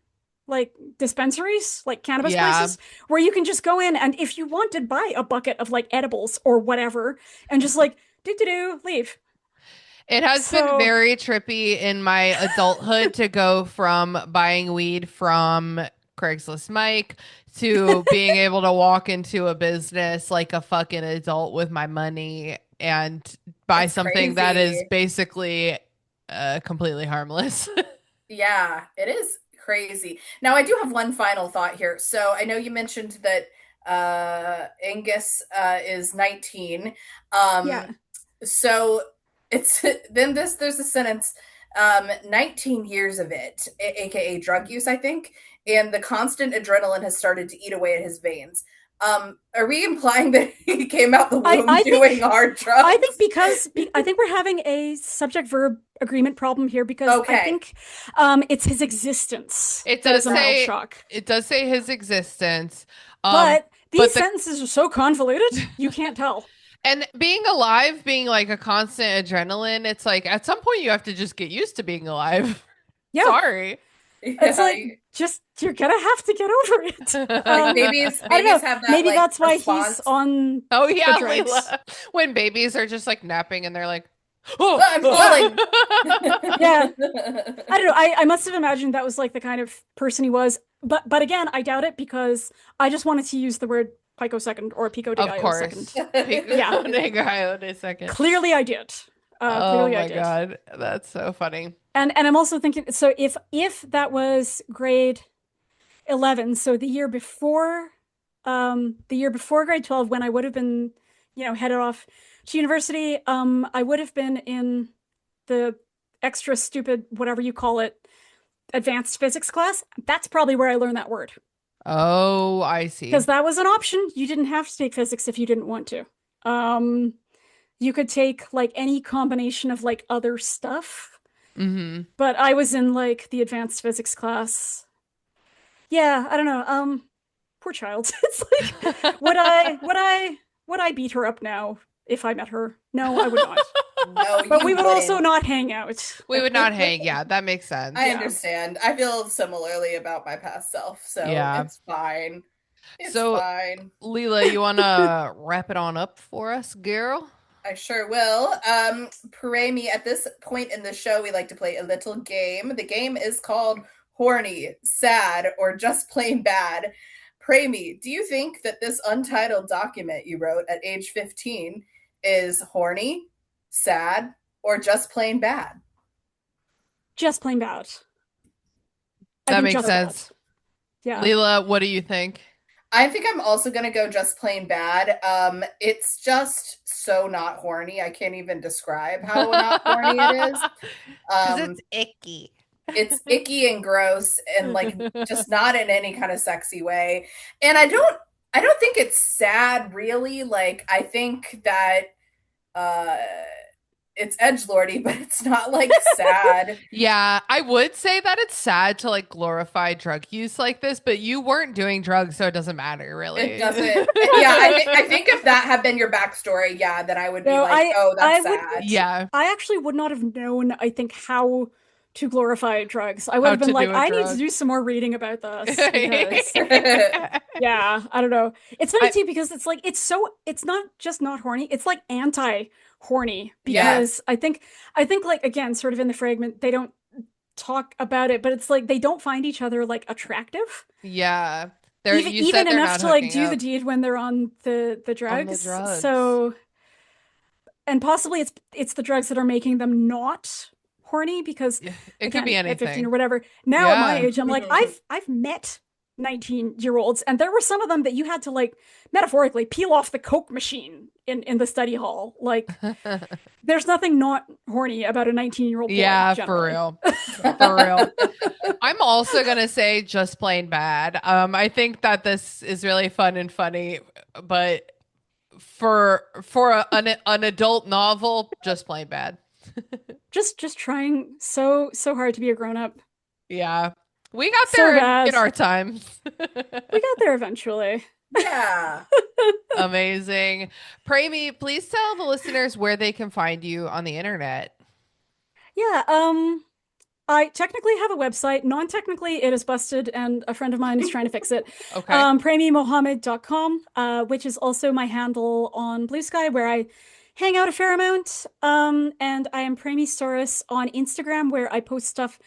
S3: like dispensaries, like cannabis
S1: Yeah.
S3: places, where you can just go in and if you want to buy a bucket of like edibles or whatever, and just like do leave.
S1: It has been
S3: So
S1: very trippy in my adulthood to go from buying weed from Craigslist Mike to being able to walk into a business like a fucking adult with my money and buy
S2: It's
S1: something that is
S2: crazy.
S1: basically completely harmless.
S2: Yeah, it is crazy. Now, I do have one final thought here. So I know you mentioned that Angus is 19.
S3: yeah,
S2: So it's then there's a sentence 19 years of it, aka drug use, I think, and the constant adrenaline has started to eat away at his veins. Are we implying that he came out the womb
S3: I
S2: doing
S3: think
S2: hard drugs?
S3: I think I think we're having a subject verb agreement problem here because I
S2: Okay.
S3: think it's his existence
S1: It
S3: that is
S1: does
S3: a mild
S1: say
S3: shock.
S1: it does say his existence.
S3: But these
S1: But the
S3: sentences are so convoluted, you can't tell.
S1: and being alive being like a constant adrenaline, it's like at some point you have to just get used to being alive.
S3: Yeah,
S1: Sorry.
S3: it's
S2: Yeah.
S3: like just you're gonna have to get over it.
S2: Like babies
S3: I don't know.
S2: have that
S3: Maybe
S2: like
S3: that's why
S2: response.
S3: he's on
S1: Oh
S3: the
S1: yeah,
S3: drugs.
S1: Leila. When babies are just like napping and they're like, oh,
S2: I'm falling.
S3: Yeah. I don't know. I must have imagined that was like the kind of person he was. But again, I doubt it because I just wanted to use the word picosecond or pico de
S1: Of
S3: gallo
S1: course.
S3: second.
S1: Yeah. A second.
S3: Clearly I did.
S1: Oh
S3: Clearly I
S1: my
S3: did.
S1: God. That's so funny.
S3: And I'm also thinking, so if that was grade 11, so the year before grade 12, when I would have been, headed off to university, I would have been in the extra stupid, whatever you call it, advanced physics class. That's probably where I learned that word.
S1: Oh, I see.
S3: Because that was an option. You didn't have to take physics if you didn't want to. You could take like any combination of like other stuff.
S1: Mm-hmm.
S3: But I was in like the advanced physics class. Yeah, I don't know. Poor child. It's like would I beat her up now if I met her? No, I would not.
S2: No,
S3: But
S2: you
S3: we would also
S2: wouldn't.
S3: not hang out.
S1: We would not hang. Yeah, that makes sense.
S2: I understand. I feel similarly about my past self, so
S1: Yeah.
S2: it's fine. It's
S1: So-
S2: fine.
S1: Leela, you want to wrap it on up for us, girl?
S2: I sure will. Premee, at this point in the show, we like to play a little game. The game is called Horny, Sad, or Just Plain Bad. Premee, do you think that this untitled document you wrote at age 15 is horny, sad, or just plain bad?
S3: Just plain bad. I
S1: That
S3: think
S1: makes
S3: just
S1: sense.
S3: bad. Yeah.
S1: Leela, what do you think?
S2: I think I'm also gonna go just plain bad. It's just so not horny. I can't even describe how not horny it is.
S1: Because it's icky.
S2: It's icky and gross and like just not in any kind of sexy way. And I don't think it's sad really. Like I think that it's edgelordy, but it's not like sad.
S1: Yeah, I would say that it's sad to like glorify drug use like this, but you weren't doing drugs, so it doesn't matter really.
S2: It doesn't. Yeah, I think if that had been your backstory, yeah, then I would be like, oh, that's sad.
S1: Yeah.
S3: I actually would not have known, I think, how to glorify drugs. I would have been like, I need to do some more reading about this. Because, yeah, I don't know. It's funny too because it's like it's not just not horny, it's like anti-horny because I think like again, sort of in the fragment, they don't talk about it, but it's like they don't find each other like attractive.
S1: Yeah.
S3: Even enough to like do the deed when they're on the drugs. So and possibly it's the drugs that are making them not horny because
S1: it
S3: again,
S1: could be anything
S3: at 15 or whatever. Now at my age, I'm like, I've met 19-year-olds, and there were some of them that you had to like metaphorically peel off the Coke machine in the study hall. Like there's nothing not horny about a 19-year-old boy.
S1: Yeah,
S3: generally.
S1: for real. I'm also gonna say just plain bad. I think that this is really fun and funny, but for an adult novel, just plain bad.
S3: just trying so hard to be a grown-up.
S1: Yeah. We got there in our time.
S3: We got there eventually.
S2: Yeah.
S1: Amazing. Premee, please tell the listeners where they can find you on the internet.
S3: Yeah, I technically have a website. Non-technically, it is busted, and a friend of mine is trying to fix it.
S1: Okay.
S3: PremeeMohamed.com, which is also my handle on Blue Sky, where I hang out a fair amount. And I am Premee Saurus on Instagram, where I post stuff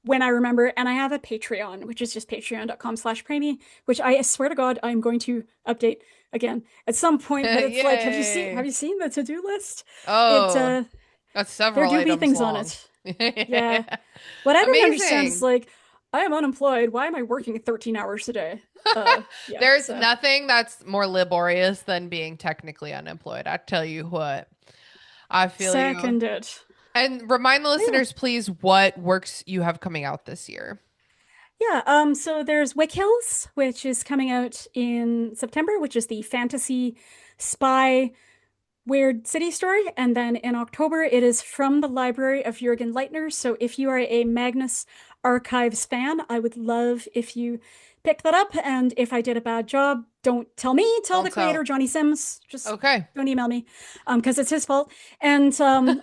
S3: when I remember, and I have a Patreon, which is just patreon.com/Premee, which I swear to God, I'm going to update again at some point. But it's like, have you seen the to-do list?
S1: Oh, that's several.
S3: There do be things
S1: long.
S3: on it. Yeah. What I don't understand is like, I am unemployed. Why am I working 13 hours a day?
S1: There's nothing that's more laborious than being technically unemployed. I tell you what. I feel
S3: seconded.
S1: And remind the listeners, please, what works you have coming out this year.
S3: Yeah, so there's Wick Hills, which is coming out in September, which is the fantasy spy weird city story. And then in October, it is From the Library of Jürgen Leitner. So if you are a Magnus Archives fan, I would love if you pick that up. And if I did a bad job, don't tell me, tell
S1: Don't
S3: the creator,
S1: tell.
S3: Johnny Sims. Just
S1: Okay.
S3: don't email me, because it's his fault. And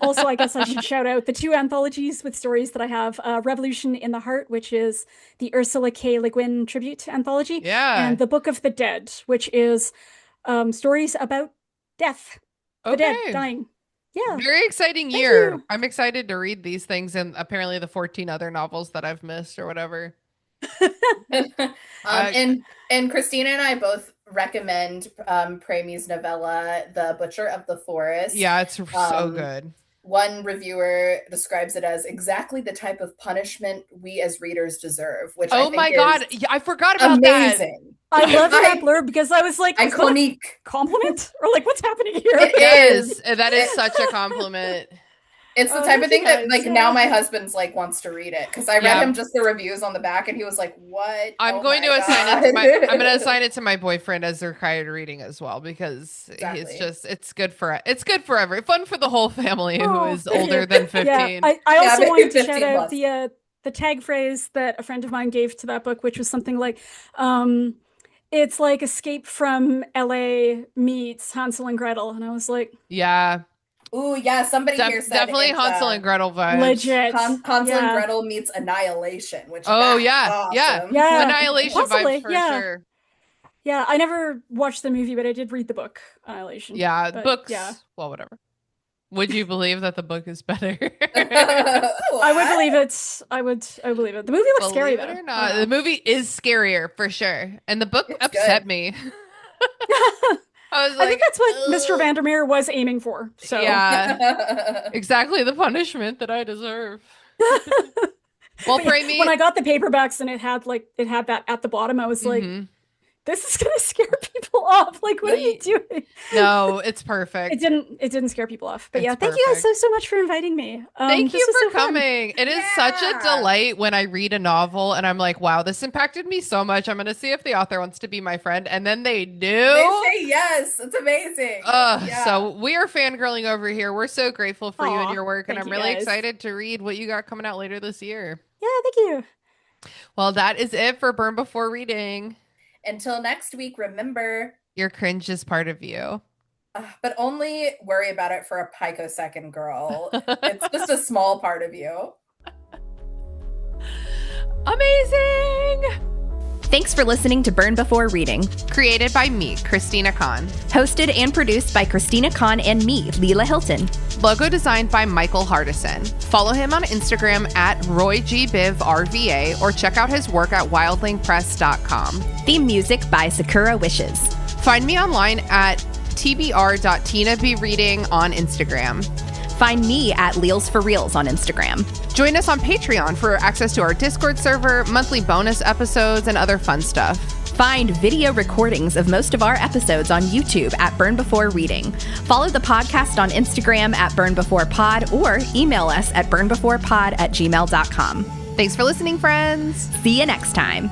S3: also, I guess I should shout out the 2 anthologies with stories that I have: Revolution in the Heart, which is the Ursula K. Le Guin tribute anthology,
S1: Yeah.
S3: and The Book of the Dead, which is stories about death, the dead
S1: Okay.
S3: dying. Yeah.
S1: Very exciting
S3: Thank
S1: year.
S3: you.
S1: I'm excited to read these things and apparently the 14 other novels that I've missed or whatever.
S2: And Christina and I both recommend Premee's novella, The Butcher of the Forest.
S1: Yeah, it's so good.
S2: One reviewer describes it as exactly the type of punishment we as readers deserve, which I think
S1: my
S2: is
S1: God. Yeah, I forgot about that.
S2: amazing.
S3: I love that blurb because I was like, is that a
S2: Iconic.
S3: compliment? Or like, what's happening here?
S1: It is. That is such a compliment.
S2: It's the
S3: Oh,
S2: type
S3: thank
S2: of thing
S3: you
S2: that
S3: guys,
S2: like
S3: yeah.
S2: now my husband's like wants to read it because I read
S1: Yeah.
S2: him just the reviews on the back and he was like, "What?"
S1: I'm
S2: Oh
S1: going
S2: my
S1: to assign it
S2: God.
S1: to my I'm going to assign it to my boyfriend as required reading as well because
S2: Exactly.
S1: it's good for fun for the whole family who
S3: Oh,
S1: is
S3: thank
S1: older
S3: you.
S1: than 15.
S3: Yeah, I also
S2: maybe
S3: wanted to
S2: 15
S3: shout out
S2: plus.
S3: the tag phrase that a friend of mine gave to that book, which was something like, it's like Escape from LA meets Hansel and Gretel. And I was like,
S1: Yeah.
S2: Ooh, yeah, somebody here said
S1: Definitely
S2: it's,
S1: Hansel and Gretel vibes.
S3: legit.
S2: Hansel
S3: Yeah.
S2: and Gretel meets Annihilation, which
S1: Oh,
S2: that's
S1: yeah.
S2: awesome.
S3: Yeah.
S1: Annihilation
S3: Possibly,
S1: vibes for
S3: yeah.
S1: sure.
S3: Yeah, I never watched the movie, but I did read the book, Annihilation.
S1: Yeah,
S3: But,
S1: books.
S3: yeah.
S1: Well, whatever. Would you believe that the book is better?
S3: I would believe it. I would believe it. The movie looks scary
S1: Believe
S3: though.
S1: it or not, the movie is scarier for sure, and the book
S2: It's
S1: upset
S2: good.
S1: me. I was like,
S3: I think that's what Mr.
S1: "Ugh."
S3: Vandermeer was aiming for. So
S1: Yeah, exactly the punishment that I deserve. Well,
S3: But yeah,
S1: Premee,
S3: when I got the paperbacks and it had that at the bottom, I was like,
S1: Mhm.
S3: this is gonna scare people off. Like, what are you doing?
S1: No, it's perfect.
S3: It didn't scare people off. But
S1: It's
S3: yeah, thank you guys
S1: perfect.
S3: so much for inviting me.
S1: Thank
S3: This
S1: you
S3: was
S1: for
S3: so fun.
S1: coming. It is such a
S2: Yeah.
S1: delight when I read a novel and I'm like, wow, this impacted me so much. I'm going to see if the author wants to be my friend. And then they do.
S2: They say yes. It's amazing. Yeah.
S1: So we are fangirling over here. We're so grateful for you and
S3: Aw,
S1: your work. And
S3: thank
S1: I'm
S3: you
S1: really
S3: guys.
S1: excited to read what you got coming out later this year.
S3: Yeah, thank you.
S1: Well, that is it for Burn Before Reading.
S2: Until next week, remember,
S1: Your cringe is part of you.
S2: but only worry about it for a picosecond, girl. It's just a small part of you.
S1: Amazing.
S4: Thanks for listening to Burn Before Reading.
S1: Created by me, Christina Kahn.
S4: Hosted and produced by Christina Kahn and me, Leela Hilton.
S1: Logo designed by Michael Hardison. Follow him on Instagram at RoyGBivRVA or check out his work at wildlingpress.com.
S4: Theme music by Sakura Wishes.
S1: Find me online at tbr.tinabereading on Instagram.
S4: Find me at Leels for Reels on Instagram.
S1: Join us on Patreon for access to our Discord server, monthly bonus episodes, and other fun stuff.
S4: Find video recordings of most of our episodes on YouTube at Burn Before Reading. Follow the podcast on Instagram at Burn Before Pod or email us at burnbeforepod@gmail.com.
S1: Thanks for listening, friends.
S4: See you next time.